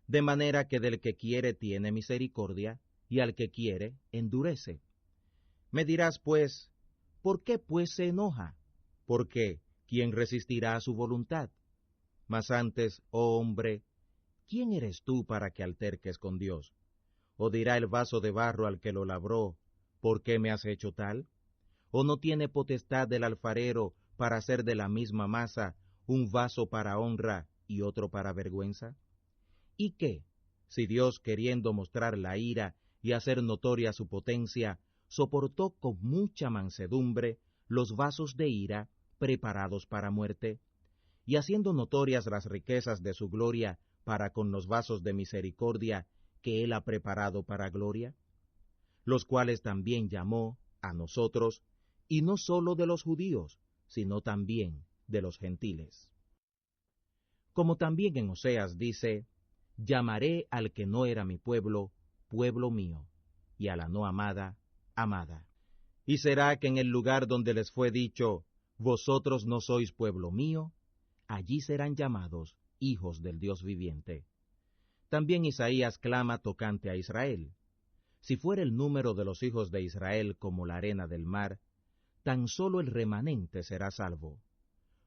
De manera que del que quiere tiene misericordia, y al que quiere endurece. Me dirás, pues, ¿por qué pues se enoja? Porque, ¿quién resistirá a su voluntad? Mas antes, oh hombre, ¿quién eres tú para que alterques con Dios? ¿O dirá el vaso de barro al que lo labró, ¿por qué me has hecho tal? ¿O no tiene potestad el alfarero para hacer de la misma masa un vaso para honra y otro para vergüenza? ¿Y qué, si Dios, queriendo mostrar la ira y hacer notoria su potencia, soportó con mucha mansedumbre los vasos de ira preparados para muerte, y haciendo notorias las riquezas de su gloria para con los vasos de misericordia que él ha preparado para gloria? Los cuales también llamó a nosotros, y no sólo de los judíos, sino también de los gentiles. Como también en Oseas dice: llamaré al que no era mi pueblo, pueblo mío, y a la no amada, amada. Y será que en el lugar donde les fue dicho: vosotros no sois pueblo mío, allí serán llamados hijos del Dios viviente. También Isaías clama tocante a Israel: si fuera el número de los hijos de Israel como la arena del mar, tan solo el remanente será salvo.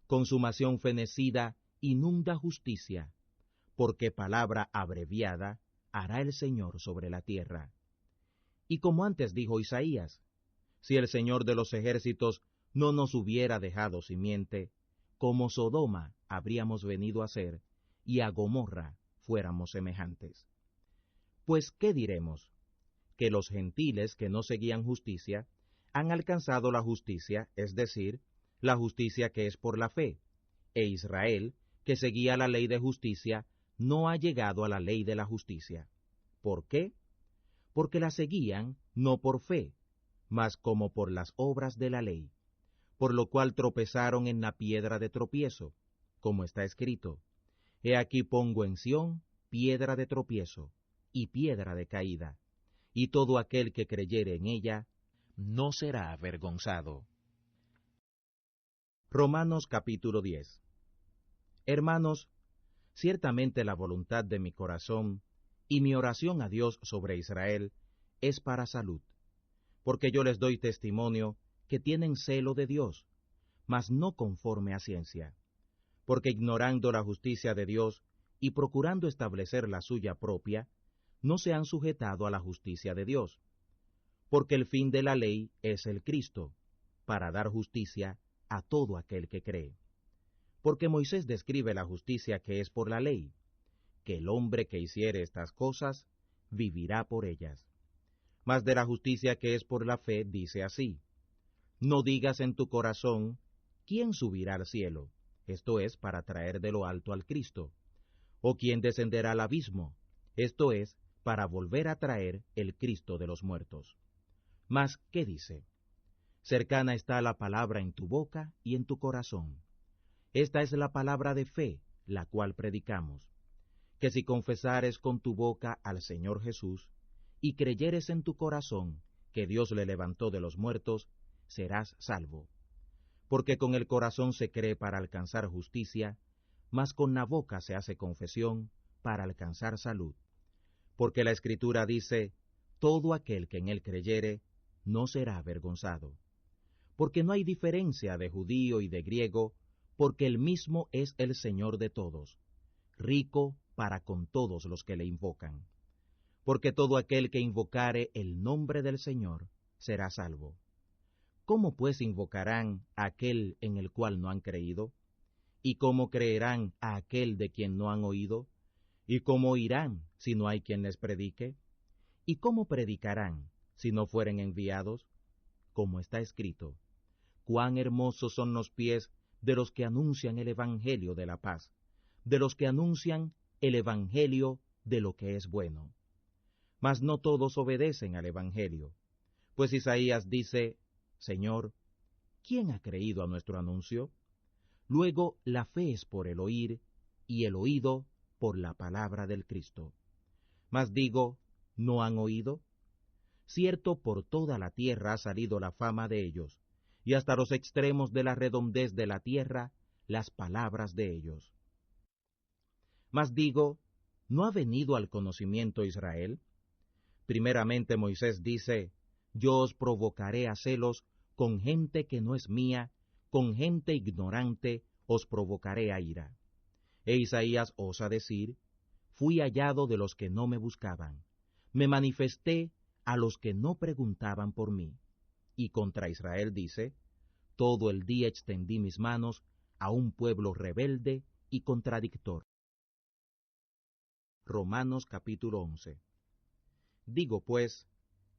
Consumación fenecida inunda justicia, porque palabra abreviada hará el Señor sobre la tierra. Y como antes dijo Isaías: si el Señor de los ejércitos no nos hubiera dejado simiente, como Sodoma habríamos venido a ser, y a Gomorra fuéramos semejantes. Pues, ¿qué diremos? Que los gentiles que no seguían justicia han alcanzado la justicia, es decir, la justicia que es por la fe, e Israel, que seguía la ley de justicia, no ha llegado a la ley de la justicia. ¿Por qué? Porque la seguían no por fe, mas como por las obras de la ley, por lo cual tropezaron en la piedra de tropiezo, como está escrito: He aquí pongo en Sión piedra de tropiezo y piedra de caída, y todo aquel que creyere en ella no será avergonzado. Romanos capítulo 10. Hermanos, ciertamente la voluntad de mi corazón y mi oración a Dios sobre Israel es para salud, porque yo les doy testimonio que tienen celo de Dios, mas no conforme a ciencia, porque ignorando la justicia de Dios y procurando establecer la suya propia, no se han sujetado a la justicia de Dios, porque el fin de la ley es el Cristo, para dar justicia a todo aquel que cree. Porque Moisés describe la justicia que es por la ley, que el hombre que hiciere estas cosas vivirá por ellas. Mas de la justicia que es por la fe dice así: No digas en tu corazón, ¿quién subirá al cielo? Esto es, para traer de lo alto al Cristo. ¿O quién descenderá al abismo? Esto es, para volver a traer el Cristo de los muertos. Mas, ¿qué dice? Cercana está la palabra en tu boca y en tu corazón. Esta es la palabra de fe, la cual predicamos, que si confesares con tu boca al Señor Jesús, y creyeres en tu corazón que Dios le levantó de los muertos, serás salvo. Porque con el corazón se cree para alcanzar justicia, mas con la boca se hace confesión para alcanzar salud. Porque la Escritura dice: Todo aquel que en él creyere no será avergonzado. Porque no hay diferencia de judío y de griego, porque el mismo es el Señor de todos, rico para con todos los que le invocan. Porque todo aquel que invocare el nombre del Señor será salvo. ¿Cómo pues invocarán a aquel en el cual no han creído? ¿Y cómo creerán a aquel de quien no han oído? ¿Y cómo oirán si no hay quien les predique? ¿Y cómo predicarán si no fueren enviados? Como está escrito: Cuán hermosos son los pies de los que anuncian el evangelio de la paz, de los que anuncian el evangelio de lo que es bueno. Mas no todos obedecen al evangelio, pues Isaías dice: Señor, ¿quién ha creído a nuestro anuncio? Luego la fe es por el oír, y el oído por la palabra del Cristo. Mas digo, ¿no han oído? Cierto, por toda la tierra ha salido la fama de ellos, y hasta los extremos de la redondez de la tierra las palabras de ellos. Mas digo, ¿no ha venido al conocimiento Israel? Primeramente Moisés dice: Yo os provocaré a celos con gente que no es mía, con gente ignorante os provocaré a ira. E Isaías osa decir: Fui hallado de los que no me buscaban, me manifesté a los que no preguntaban por mí. Y contra Israel dice: Todo el día extendí mis manos a un pueblo rebelde y contradictor. Romanos capítulo 11. Digo pues,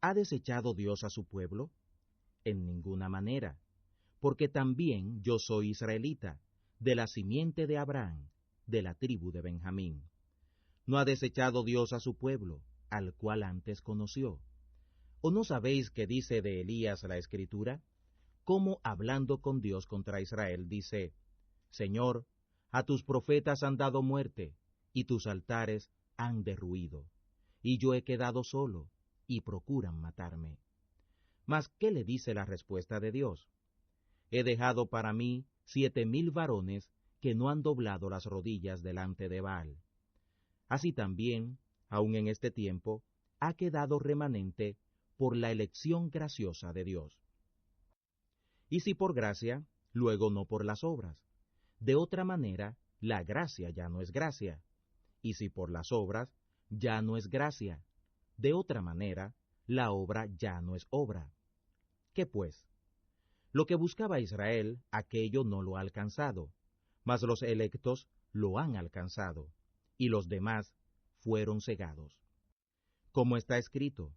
¿ha desechado Dios a su pueblo? En ninguna manera, porque también yo soy israelita, de la simiente de Abraham, de la tribu de Benjamín. ¿No ha desechado Dios a su pueblo, al cual antes conoció? ¿O no sabéis qué dice de Elías la Escritura? Cómo hablando con Dios contra Israel dice: Señor, a tus profetas han dado muerte, y tus altares han derruido, y yo he quedado solo, y procuran matarme. Mas, ¿qué le dice la respuesta de Dios? He dejado para mí 7,000 varones que no han doblado las rodillas delante de Baal. Así también, aun en este tiempo, ha quedado remanente por la elección graciosa de Dios. Y si por gracia, luego no por las obras. De otra manera, la gracia ya no es gracia. Y si por las obras, ya no es gracia. De otra manera, la obra ya no es obra. ¿Qué pues? Lo que buscaba Israel, aquello no lo ha alcanzado, mas los electos lo han alcanzado, y los demás fueron cegados. Como está escrito: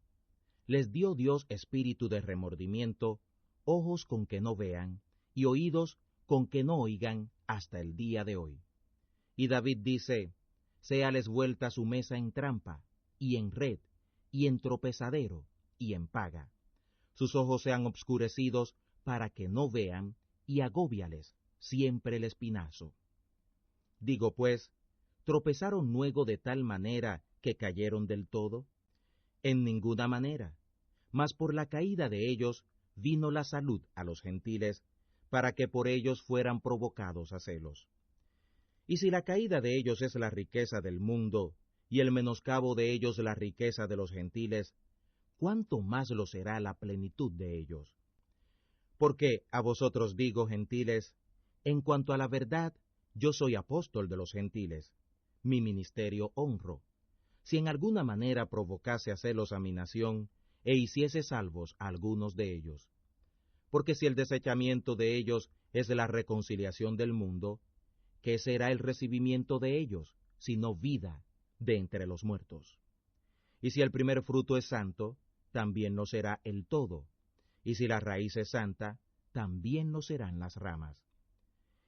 Les dio Dios espíritu de remordimiento, ojos con que no vean, y oídos con que no oigan hasta el día de hoy. Y David dice: Séales vuelta su mesa en trampa, y en red, y en tropezadero, y en paga. Sus ojos sean obscurecidos para que no vean, y agóbiales siempre el espinazo. Digo pues, ¿tropezaron luego de tal manera que cayeron del todo? En ninguna manera, mas por la caída de ellos vino la salud a los gentiles, para que por ellos fueran provocados a celos. Y si la caída de ellos es la riqueza del mundo, y el menoscabo de ellos la riqueza de los gentiles, ¿cuánto más lo será la plenitud de ellos? Porque a vosotros digo, gentiles, en cuanto a la verdad, yo soy apóstol de los gentiles, mi ministerio honro, si en alguna manera provocase a celos a mi nación, e hiciese salvos a algunos de ellos. Porque si el desechamiento de ellos es la reconciliación del mundo, ¿qué será el recibimiento de ellos, sino vida de entre los muertos? Y si el primer fruto es santo, también lo será el todo, y si la raíz es santa, también lo serán las ramas.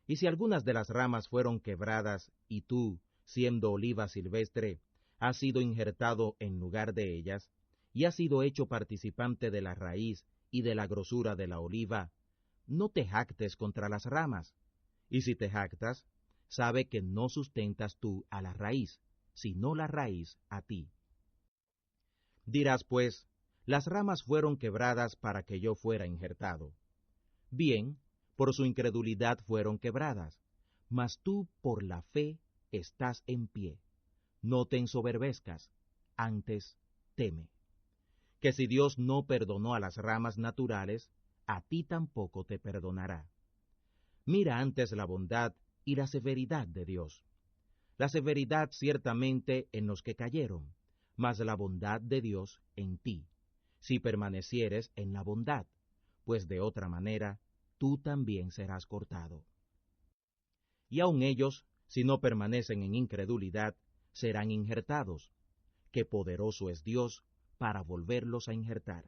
Y si algunas de las ramas fueron quebradas, y tú, siendo oliva silvestre, has sido injertado en lugar de ellas, y has sido hecho participante de la raíz y de la grosura de la oliva, no te jactes contra las ramas, y si te jactas, sabe que no sustentas tú a la raíz, sino la raíz a ti. Dirás pues, las ramas fueron quebradas para que yo fuera injertado. Bien, por su incredulidad fueron quebradas, mas tú por la fe estás en pie. No te ensoberbezcas, antes teme. Que si Dios no perdonó a las ramas naturales, a ti tampoco te perdonará. Mira antes la bondad y la severidad de Dios. La severidad ciertamente en los que cayeron, mas la bondad de Dios en ti, si permanecieres en la bondad, pues de otra manera tú también serás cortado. Y aun ellos, si no permanecen en incredulidad, serán injertados, que poderoso es Dios para volverlos a injertar.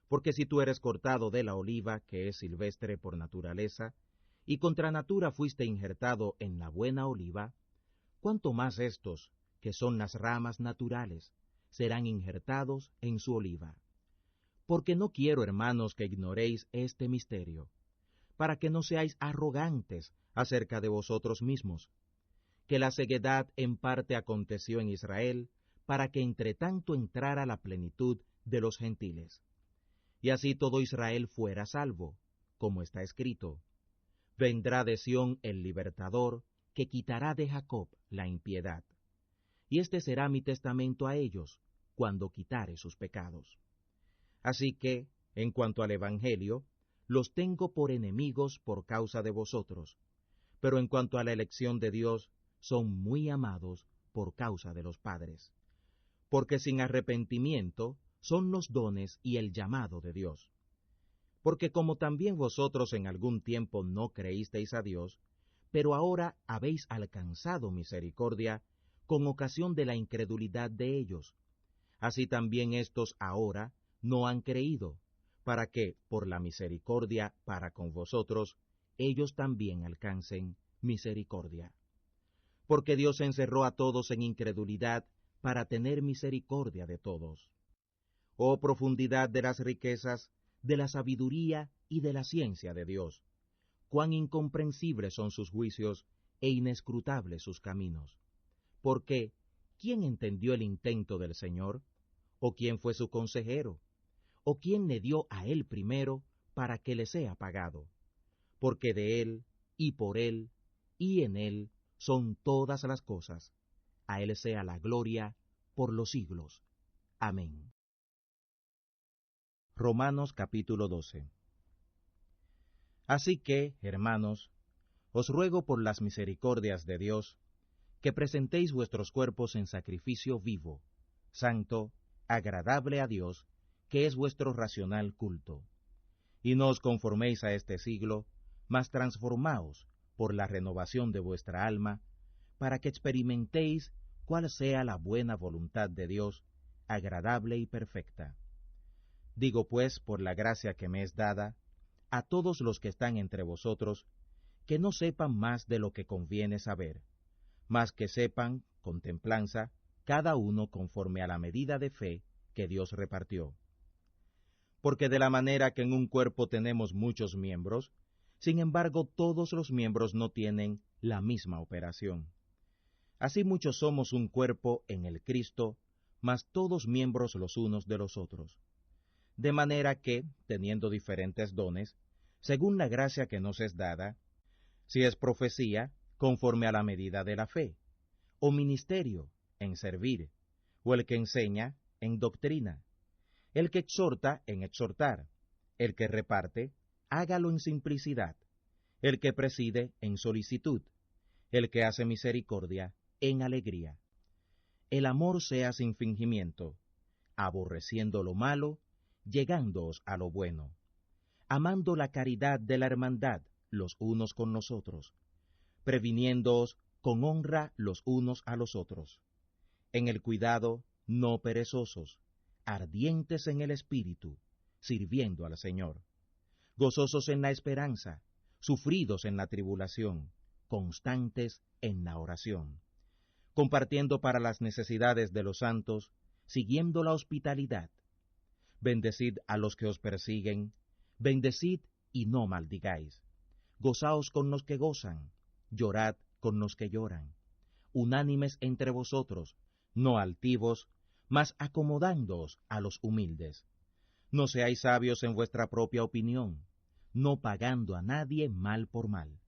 Porque si tú eres cortado de la oliva, que es silvestre por naturaleza, y contra natura fuiste injertado en la buena oliva, cuánto más estos, que son las ramas naturales, serán injertados en su oliva. Porque no quiero, hermanos, que ignoréis este misterio, para que no seáis arrogantes acerca de vosotros mismos, que la ceguedad en parte aconteció en Israel, para que entre tanto entrara la plenitud de los gentiles. Y así todo Israel fuera salvo, como está escrito: vendrá de Sión el libertador, que quitará de Jacob la impiedad. Y este será mi testamento a ellos, cuando quitare sus pecados. Así que, en cuanto al Evangelio, los tengo por enemigos por causa de vosotros, pero en cuanto a la elección de Dios, son muy amados por causa de los padres. Porque sin arrepentimiento son los dones y el llamado de Dios. Porque como también vosotros en algún tiempo no creísteis a Dios, pero ahora habéis alcanzado misericordia con ocasión de la incredulidad de ellos, así también éstos ahora no han creído, para que, por la misericordia para con vosotros, ellos también alcancen misericordia. Porque Dios encerró a todos en incredulidad para tener misericordia de todos. Oh profundidad de las riquezas, de la sabiduría y de la ciencia de Dios, cuán incomprensibles son sus juicios e inescrutables sus caminos. Porque, ¿quién entendió el intento del Señor? ¿O quién fue su consejero? ¿O quién le dio a él primero para que le sea pagado? Porque de él, y por él, y en él son todas las cosas. A él sea la gloria por los siglos. Amén. Romanos capítulo 12. Así que, hermanos, os ruego por las misericordias de Dios, que presentéis vuestros cuerpos en sacrificio vivo, santo, agradable a Dios, que es vuestro racional culto. Y no os conforméis a este siglo, mas transformaos por la renovación de vuestra alma, para que experimentéis cuál sea la buena voluntad de Dios, agradable y perfecta. Digo pues, por la gracia que me es dada, a todos los que están entre vosotros, que no sepan más de lo que conviene saber, mas que sepan, con templanza, cada uno conforme a la medida de fe que Dios repartió. porque de la manera que en un cuerpo tenemos muchos miembros, sin embargo todos los miembros no tienen la misma operación. Así muchos somos un cuerpo en el Cristo, mas todos miembros los unos de los otros. De manera que, teniendo diferentes dones, según la gracia que nos es dada, si es profecía, conforme a la medida de la fe, o ministerio, en servir, o el que enseña, en doctrina, el que exhorta, en exhortar, el que reparte, hágalo en simplicidad, el que preside, en solicitud, el que hace misericordia, en alegría. El amor sea sin fingimiento, aborreciendo lo malo, llegándoos a lo bueno, amando la caridad de la hermandad los unos con los otros, previniéndoos con honra los unos a los otros, en el cuidado no perezosos, ardientes en el espíritu, sirviendo al Señor, gozosos en la esperanza, sufridos en la tribulación, constantes en la oración, compartiendo para las necesidades de los santos, siguiendo la hospitalidad. Bendecid a los que os persiguen, bendecid y no maldigáis. Gozaos con los que gozan, llorad con los que lloran. Unánimes entre vosotros, no altivos, mas acomodándoos a los humildes. No seáis sabios en vuestra propia opinión, no pagando a nadie mal por mal,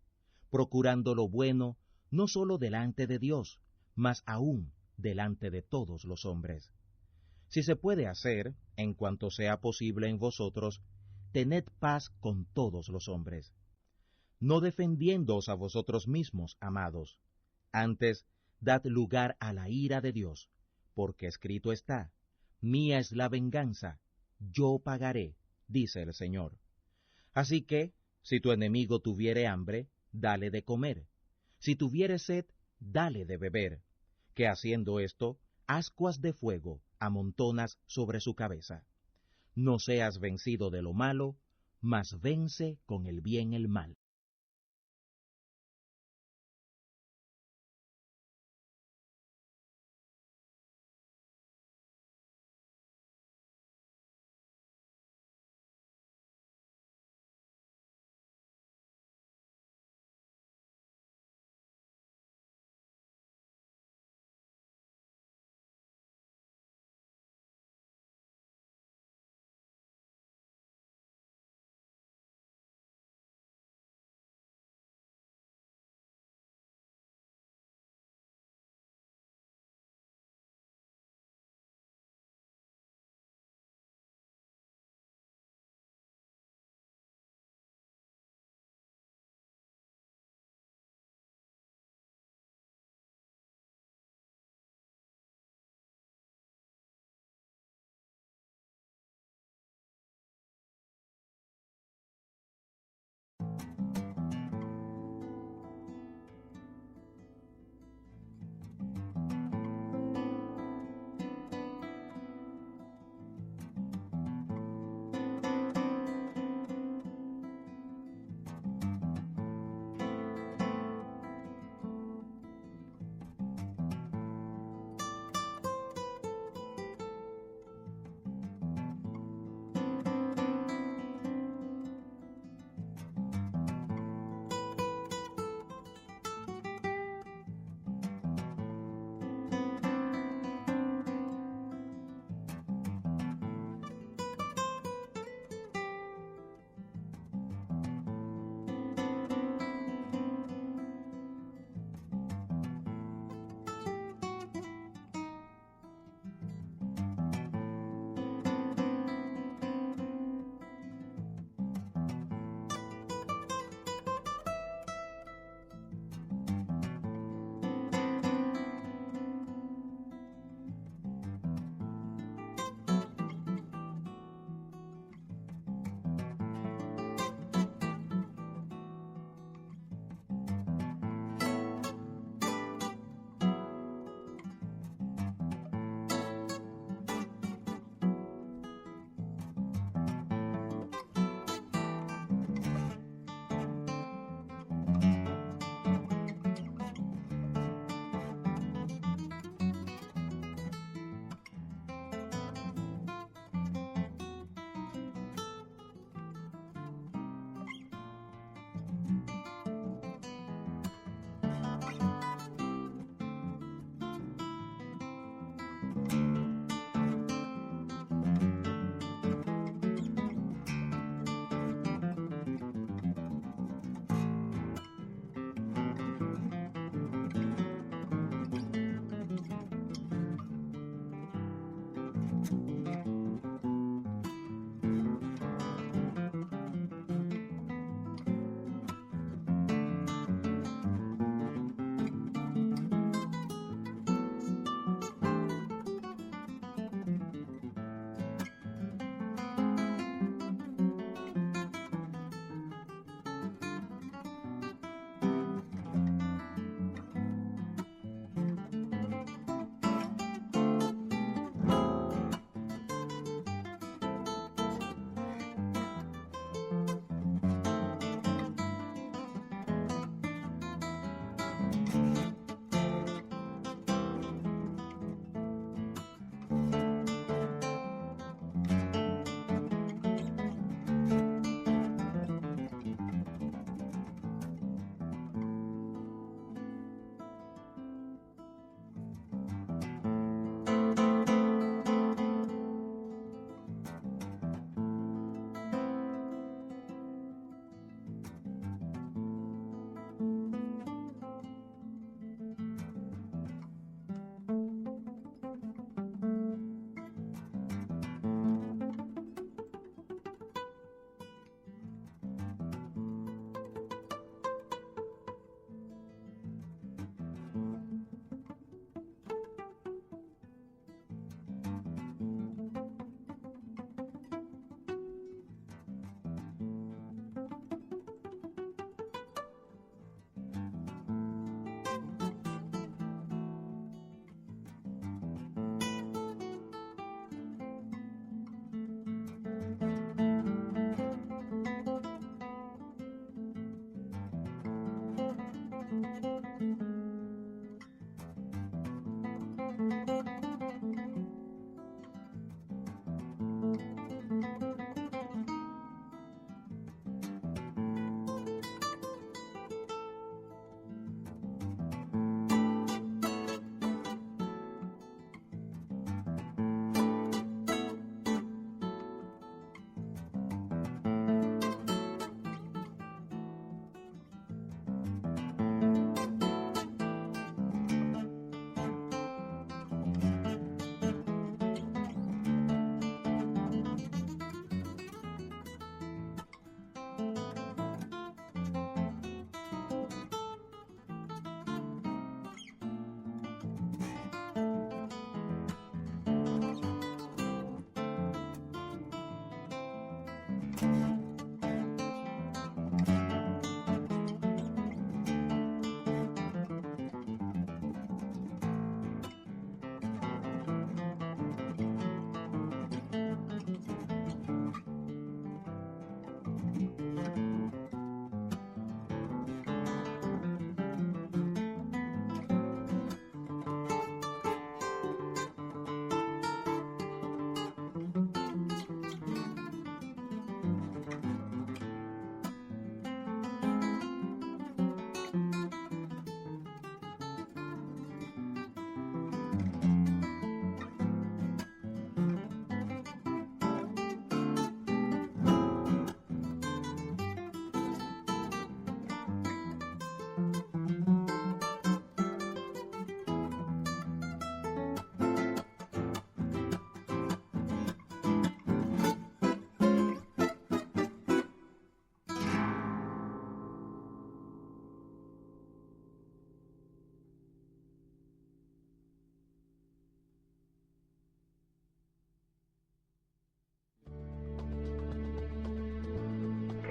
procurando lo bueno no sólo delante de Dios, mas aún delante de todos los hombres. Si se puede hacer, en cuanto sea posible en vosotros, tened paz con todos los hombres. No defendiéndoos a vosotros mismos, amados, antes dad lugar a la ira de Dios, porque escrito está, mía es la venganza, yo pagaré, dice el Señor. Así que, si tu enemigo tuviere hambre, dale de comer, si tuviere sed, dale de beber, que haciendo esto, ascuas de fuego amontonas sobre su cabeza. No seas vencido de lo malo, mas vence con el bien el mal.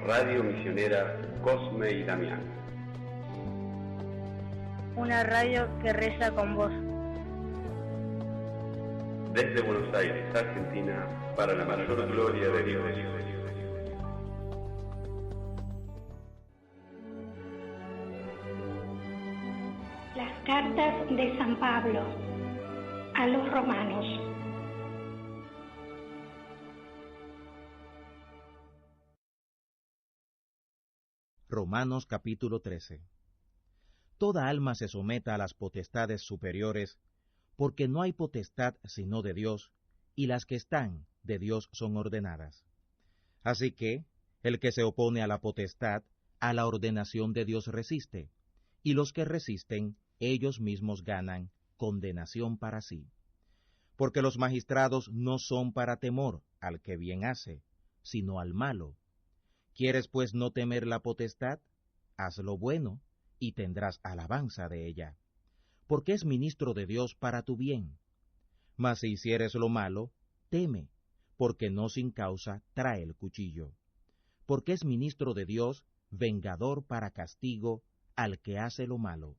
Radio Misionera Cosme y Damián. Una radio que reza con vos. Desde Buenos Aires, Argentina, para la mayor gloria de Dios. Las cartas de San Pablo a los romanos. Romanos capítulo 13. Toda alma se someta a las potestades superiores, porque no hay potestad sino de Dios, y las que están de Dios son ordenadas. Así que, el que se opone a la potestad, a la ordenación de Dios resiste, y los que resisten, ellos mismos ganan condenación para sí. Porque los magistrados no son para temor al que bien hace, sino al malo. ¿Quieres pues no temer la potestad? Haz lo bueno, y tendrás alabanza de ella, porque es ministro de Dios para tu bien. Mas si hicieres lo malo, teme, porque no sin causa trae el cuchillo. Porque es ministro de Dios, vengador para castigo al que hace lo malo.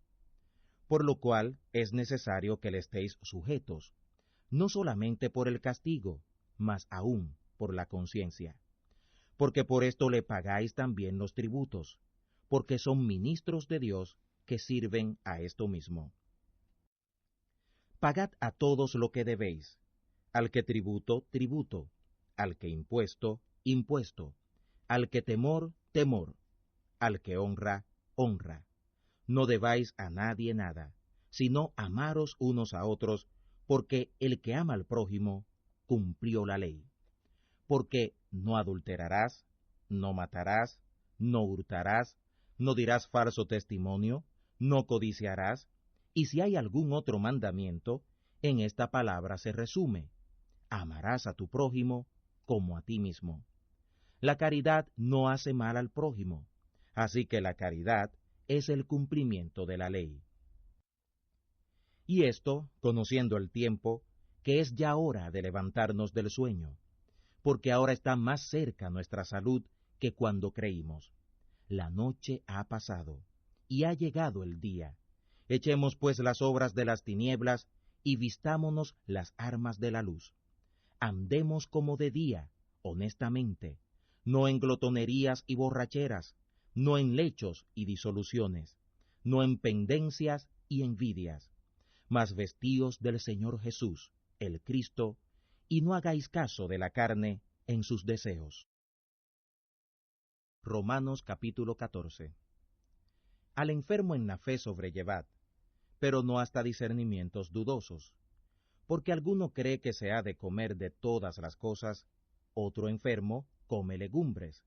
Por lo cual es necesario que le estéis sujetos, no solamente por el castigo, mas aún por la conciencia. Porque por esto le pagáis también los tributos, porque son ministros de Dios que sirven a esto mismo. Pagad a todos lo que debéis, al que tributo, tributo, al que impuesto, impuesto, al que temor, temor, al que honra, honra. No debáis a nadie nada, sino amaros unos a otros, porque el que ama al prójimo cumplió la ley. Porque no adulterarás, no matarás, no hurtarás, no dirás falso testimonio, no codiciarás, y si hay algún otro mandamiento, en esta palabra se resume: amarás a tu prójimo como a ti mismo. La caridad no hace mal al prójimo, así que la caridad es el cumplimiento de la ley. Y esto, conociendo el tiempo, que es ya hora de levantarnos del sueño, porque ahora está más cerca nuestra salud que cuando creímos. La noche ha pasado, y ha llegado el día. Echemos pues las obras de las tinieblas, y vistámonos las armas de la luz. Andemos como de día, honestamente, no en glotonerías y borracheras, no en lechos y disoluciones, no en pendencias y envidias, mas vestíos del Señor Jesús, el Cristo, y no hagáis caso de la carne en sus deseos. Romanos capítulo 14. Al enfermo en la fe sobrellevad, pero no hasta discernimientos dudosos, porque alguno cree que se ha de comer de todas las cosas, otro enfermo come legumbres.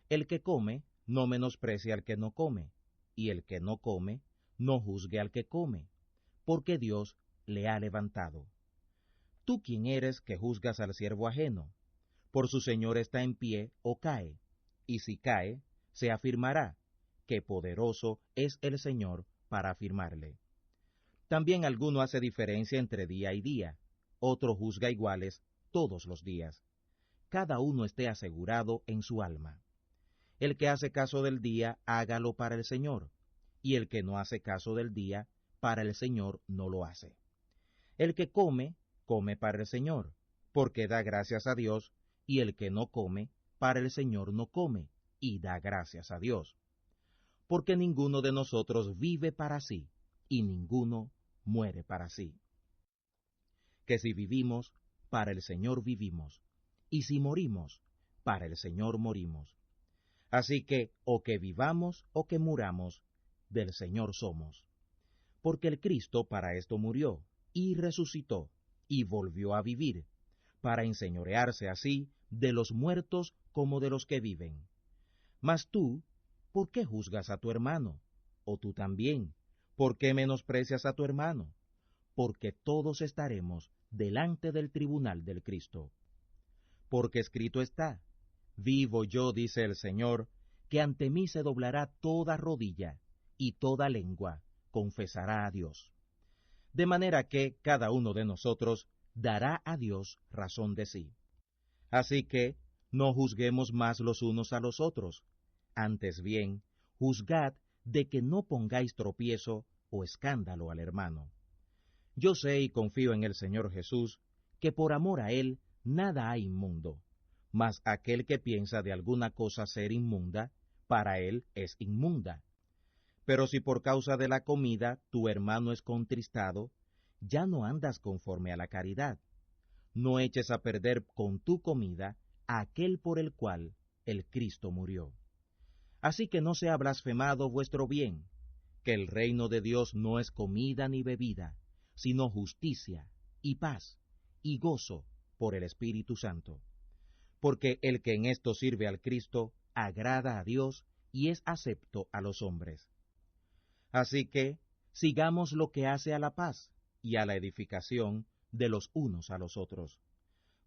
El que come no menosprecia al que no come, y el que no come no juzgue al que come, porque Dios le ha levantado. ¿Tú quién eres que juzgas al siervo ajeno? Por su señor está en pie o cae, y si cae, se afirmará, que poderoso es el Señor para afirmarle. También alguno hace diferencia entre día y día, otro juzga iguales todos los días. Cada uno esté asegurado en su alma. El que hace caso del día, hágalo para el Señor, y el que no hace caso del día, para el Señor no lo hace. El que come, come para el Señor, porque da gracias a Dios, y el que no come, para el Señor no come, y da gracias a Dios. Porque ninguno de nosotros vive para sí, y ninguno muere para sí. Que si vivimos, para el Señor vivimos, y si morimos, para el Señor morimos. Así que, o que vivamos o que muramos, del Señor somos. Porque el Cristo para esto murió, y resucitó, y volvió a vivir, para enseñorearse así de los muertos como de los que viven. Mas tú, ¿por qué juzgas a tu hermano? O tú también, ¿por qué menosprecias a tu hermano? Porque todos estaremos delante del tribunal del Cristo. Porque escrito está: vivo yo, dice el Señor, que ante mí se doblará toda rodilla, y toda lengua confesará a Dios. De manera que cada uno de nosotros dará a Dios razón de sí. Así que No juzguemos más los unos a los otros, antes bien, juzgad de que no pongáis tropiezo o escándalo al hermano. Yo sé y confío en el Señor Jesús, que por amor a Él nada hay inmundo, mas aquel que piensa de alguna cosa ser inmunda, para él es inmunda. Pero si por causa de la comida tu hermano es contristado, ya no andas conforme a la caridad. No eches a perder con tu comida a aquel por el cual el Cristo murió. Así que no sea blasfemado vuestro bien, que el reino de Dios no es comida ni bebida, sino justicia, y paz, y gozo por el Espíritu Santo. Porque el que en esto sirve al Cristo, agrada a Dios y es acepto a los hombres. Así que, sigamos lo que hace a la paz y a la edificación de los unos a los otros.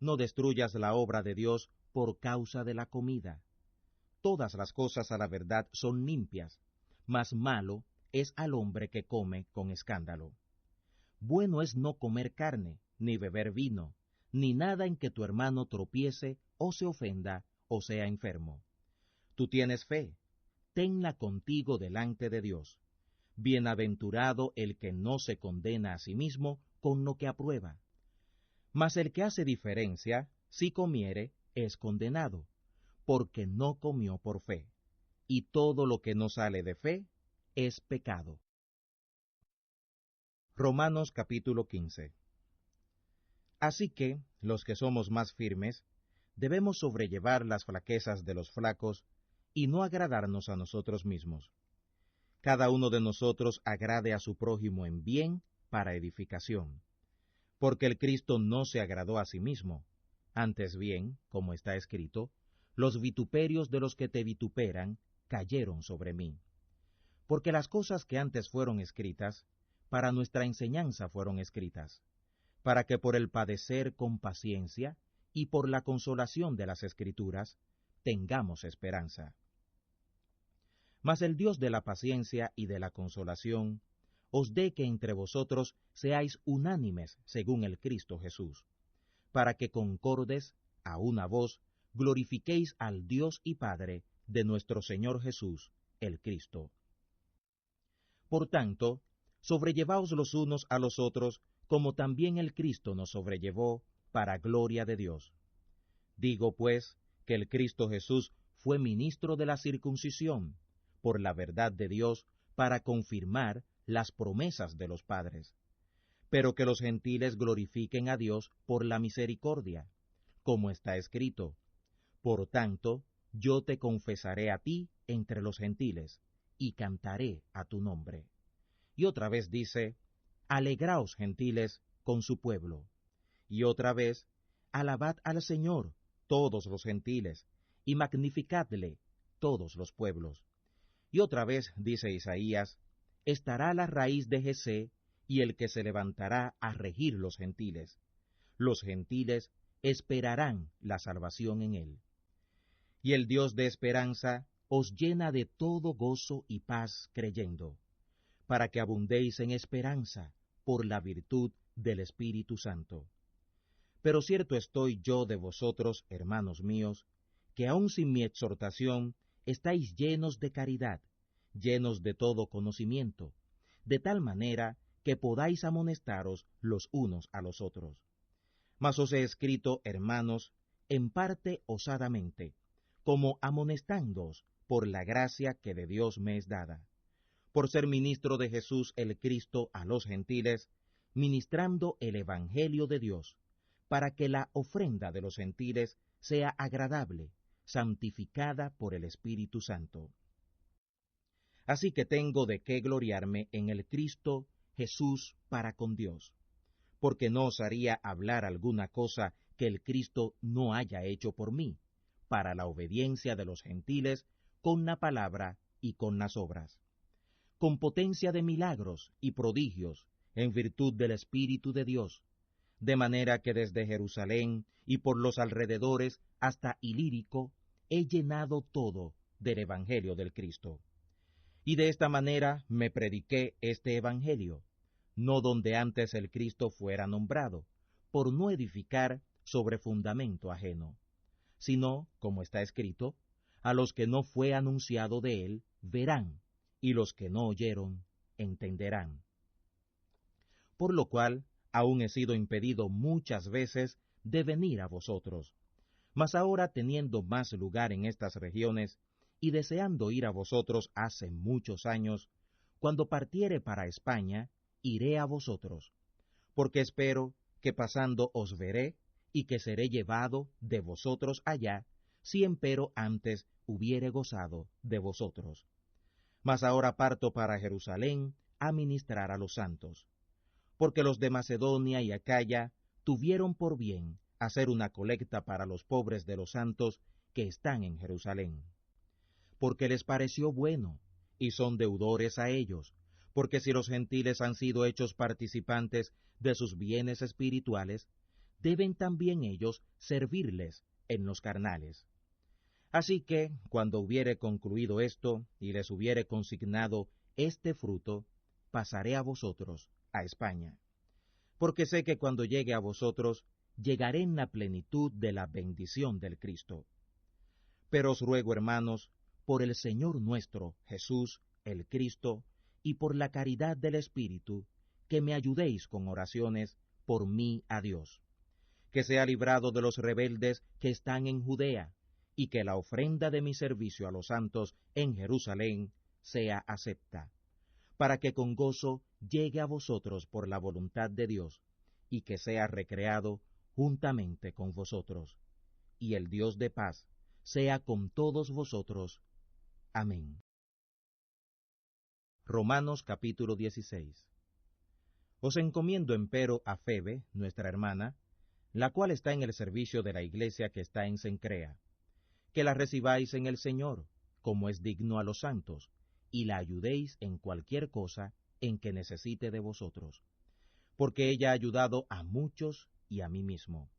No destruyas la obra de Dios por causa de la comida. Todas las cosas a la verdad son limpias, mas malo es al hombre que come con escándalo. Bueno es no comer carne, ni beber vino, ni nada en que tu hermano tropiece o se ofenda o sea enfermo. Tú tienes fe, tenla contigo delante de Dios. Bienaventurado el que no se condena a sí mismo con lo que aprueba. Mas el que hace diferencia, si comiere, es condenado, porque no comió por fe, y todo lo que no sale de fe es pecado. Romanos capítulo 15. Así que, los que somos más firmes, debemos sobrellevar las flaquezas de los flacos y no agradarnos a nosotros mismos. Cada uno de nosotros agrade a su prójimo en bien para edificación. Porque el Cristo no se agradó a sí mismo, antes bien, como está escrito, los vituperios de los que te vituperan cayeron sobre mí. Porque las cosas que antes fueron escritas, para nuestra enseñanza fueron escritas, para que por el padecer con paciencia y por la consolación de las Escrituras tengamos esperanza. Mas el Dios de la paciencia y de la consolación os dé que entre vosotros seáis unánimes según el Cristo Jesús, para que concordes a una voz glorifiquéis al Dios y Padre de nuestro Señor Jesús, el Cristo. Por tanto, sobrellevaos los unos a los otros, como también el Cristo nos sobrellevó, para gloria de Dios. Digo, pues, que el Cristo Jesús fue ministro de la circuncisión, por la verdad de Dios, para confirmar las promesas de los padres, pero que los gentiles glorifiquen a Dios por la misericordia, como está escrito, por tanto, yo te confesaré a ti entre los gentiles, y cantaré a tu nombre. Y otra vez dice, alegraos gentiles con su pueblo. Y otra vez, alabad al Señor todos los gentiles, y magnificadle todos los pueblos. Y otra vez dice Isaías, estará la raíz de Jesé, y el que se levantará a regir los gentiles. Los gentiles esperarán la salvación en él. Y el Dios de esperanza os llena de todo gozo y paz creyendo, para que abundéis en esperanza por la virtud del Espíritu Santo. Pero cierto estoy yo de vosotros, hermanos míos, que aun sin mi exhortación estáis llenos de caridad, llenos de todo conocimiento, de tal manera que podáis amonestaros los unos a los otros. Mas os he escrito, hermanos, en parte osadamente, como amonestándoos por la gracia que de Dios me es dada, por ser ministro de Jesús el Cristo a los gentiles, ministrando el Evangelio de Dios, para que la ofrenda de los gentiles sea agradable, santificada por el Espíritu Santo. Así que tengo de qué gloriarme en el Cristo Jesús para con Dios, porque no osaría hablar alguna cosa que el Cristo no haya hecho por mí, para la obediencia de los gentiles, con la palabra y con las obras, con potencia de milagros y prodigios, en virtud del Espíritu de Dios, de manera que desde Jerusalén y por los alrededores hasta Ilírico he llenado todo del Evangelio del Cristo. Y de esta manera me prediqué este Evangelio, no donde antes el Cristo fuera nombrado, por no edificar sobre fundamento ajeno, sino, como está escrito, a los que no fue anunciado de él, verán, y los que no oyeron, entenderán. Por lo cual, aún he sido impedido muchas veces de venir a vosotros. Mas ahora, teniendo más lugar en estas regiones, y deseando ir a vosotros hace muchos años, cuando partiere para España, iré a vosotros, porque espero que pasando os veré, y que seré llevado de vosotros allá, si empero antes hubiere gozado de vosotros. Mas ahora parto para Jerusalén a ministrar a los santos, porque los de Macedonia y Acaya tuvieron por bien hacer una colecta para los pobres de los santos que están en Jerusalén, porque les pareció bueno, y son deudores a ellos, porque si los gentiles han sido hechos participantes de sus bienes espirituales, deben también ellos servirles en los carnales. Así que, cuando hubiere concluido esto, y les hubiere consignado este fruto, pasaré a vosotros, a España. Porque sé que cuando llegue a vosotros, llegaré en la plenitud de la bendición del Cristo. Pero os ruego, hermanos, por el Señor nuestro, Jesús, el Cristo, y por la caridad del Espíritu, que me ayudéis con oraciones por mí a Dios, que sea librado de los rebeldes que están en Judea, y que la ofrenda de mi servicio a los santos en Jerusalén sea acepta, para que con gozo llegue a vosotros por la voluntad de Dios, y que sea recreado juntamente con vosotros. Y el Dios de paz sea con todos vosotros. Amén. Romanos capítulo 16. Os encomiendo empero a Febe, nuestra hermana, la cual está en el servicio de la iglesia que está en Cencrea, que la recibáis en el Señor, como es digno a los santos, y la ayudéis en cualquier cosa en que necesite de vosotros, porque ella ha ayudado a muchos y a mí mismo.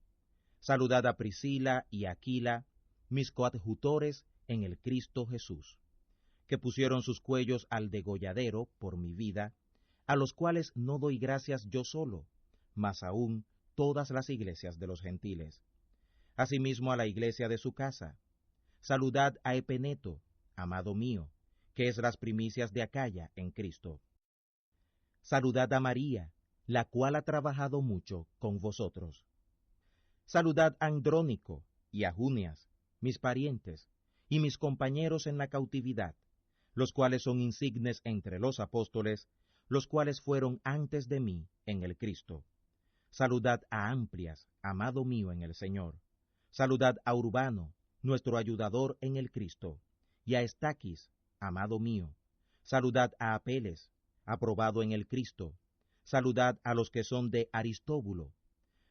Saludad a Priscila y Aquila, mis coadjutores en el Cristo Jesús, que pusieron sus cuellos al degolladero por mi vida, a los cuales no doy gracias yo solo, mas aún todas las iglesias de los gentiles. Asimismo a la iglesia de su casa. Saludad a Epeneto, amado mío, que es las primicias de Acaya en Cristo. Saludad a María, la cual ha trabajado mucho con vosotros. Saludad a Andrónico y a Junias, mis parientes, y mis compañeros en la cautividad, los cuales son insignes entre los apóstoles, los cuales fueron antes de mí en el Cristo. Saludad a Amplias, amado mío en el Señor. Saludad a Urbano, nuestro ayudador en el Cristo, y a Estaquis, amado mío. Saludad a Apeles, aprobado en el Cristo. Saludad a los que son de Aristóbulo.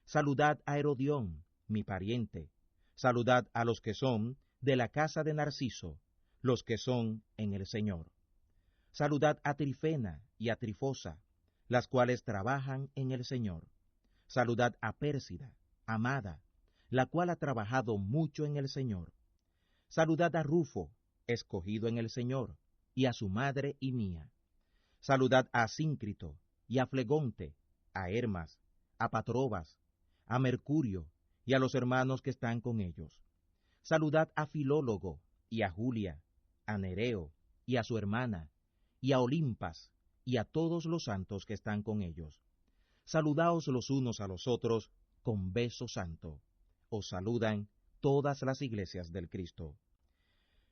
Saludad a Herodión, mi pariente. Saludad a los que son de la casa de Narciso, los que son en el Señor. Saludad a Trifena y a Trifosa, las cuales trabajan en el Señor. Saludad a Pérsida, amada, la cual ha trabajado mucho en el Señor. Saludad a Rufo, escogido en el Señor, y a su madre y mía. Saludad a Asíncrito, y a Flegonte, a Hermas, a Patrobas, a Mercurio, y a los hermanos que están con ellos. Saludad a Filólogo, y a Julia, a Nereo, y a su hermana, y a Olimpas, y a todos los santos que están con ellos. Saludaos los unos a los otros con beso santo. Os saludan todas las iglesias del Cristo.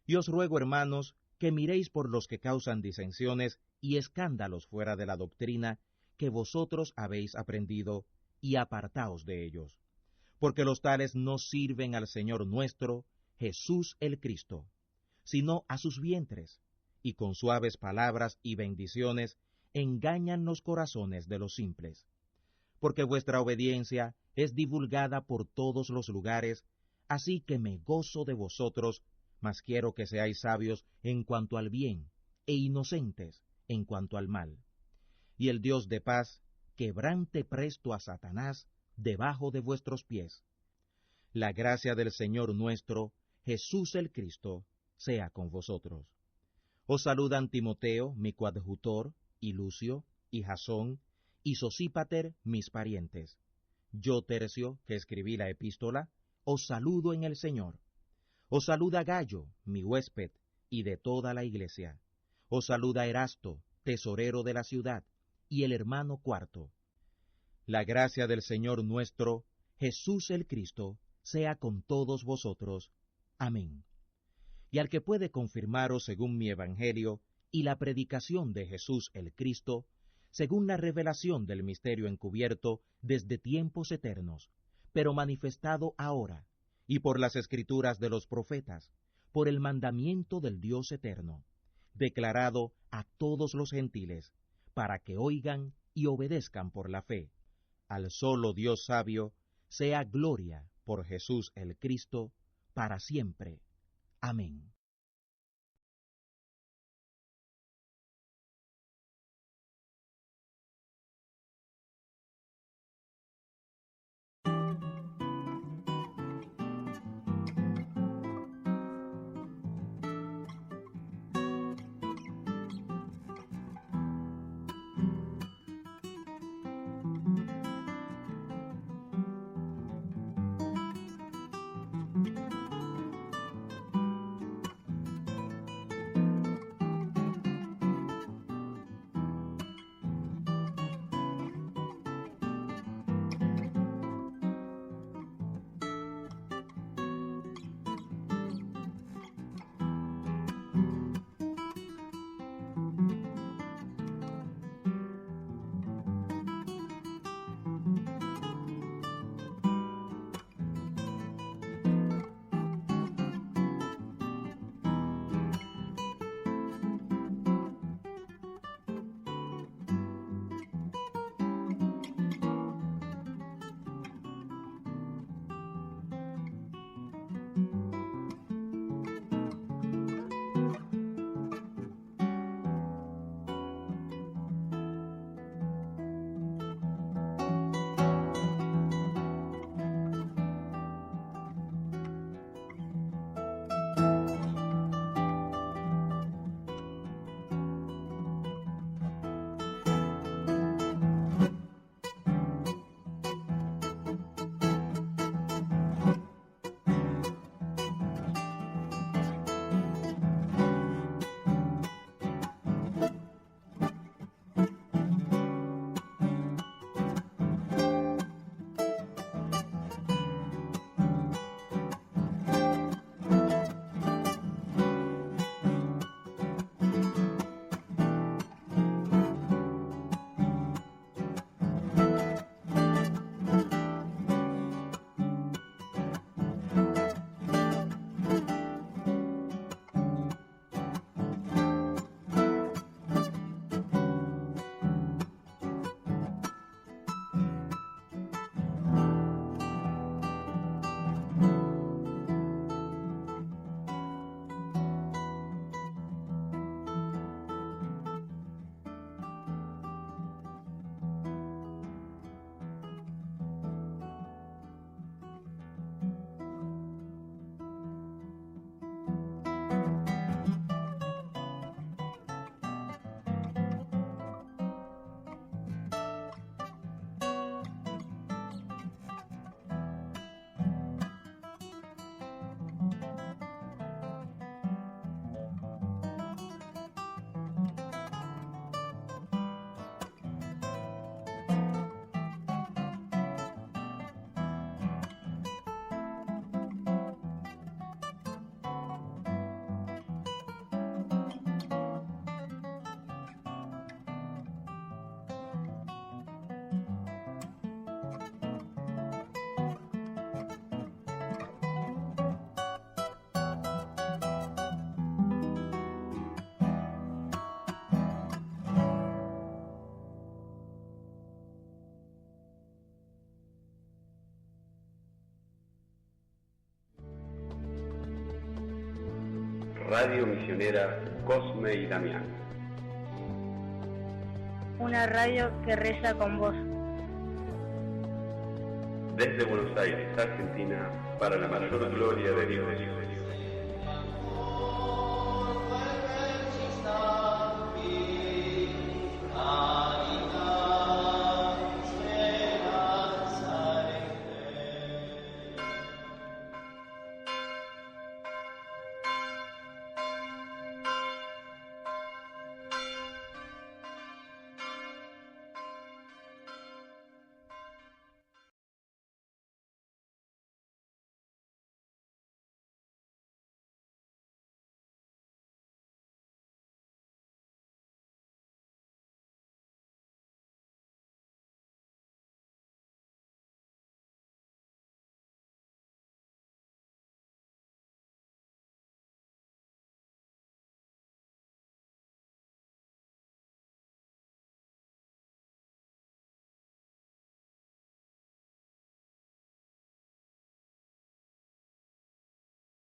Y os ruego, hermanos, que miréis por los que causan disensiones y escándalos fuera de la doctrina que vosotros habéis aprendido, y apartaos de ellos, porque los tales no sirven al Señor nuestro, Jesús el Cristo, sino a sus vientres, y con suaves palabras y bendiciones engañan los corazones de los simples. Porque vuestra obediencia es divulgada por todos los lugares, así que me gozo de vosotros, mas quiero que seáis sabios en cuanto al bien, e inocentes en cuanto al mal. Y el Dios de paz quebrante presto a Satanás debajo de vuestros pies. La gracia del Señor nuestro, Jesús el Cristo, sea con vosotros. Os saludan Timoteo, mi coadjutor, y Lucio, y Jasón, y Sosípater, mis parientes. Yo, Tercio, que escribí la epístola, os saludo en el Señor. Os saluda Gallo, mi huésped, y de toda la iglesia. Os saluda Erasto, tesorero de la ciudad, y el hermano Cuarto. La gracia del Señor nuestro, Jesús el Cristo, sea con todos vosotros. Amén. Y al que puede confirmaros según mi evangelio y la predicación de Jesús el Cristo, según la revelación del misterio encubierto desde tiempos eternos, pero manifestado ahora, y por las escrituras de los profetas, por el mandamiento del Dios eterno, declarado a todos los gentiles, para que oigan y obedezcan por la fe. Al solo Dios sabio, sea gloria por Jesús el Cristo, para siempre. Amén. Radio Misionera Cosme y Damián. Una radio que reza con vos. Desde Buenos Aires, Argentina, para la mayor gloria de Dios.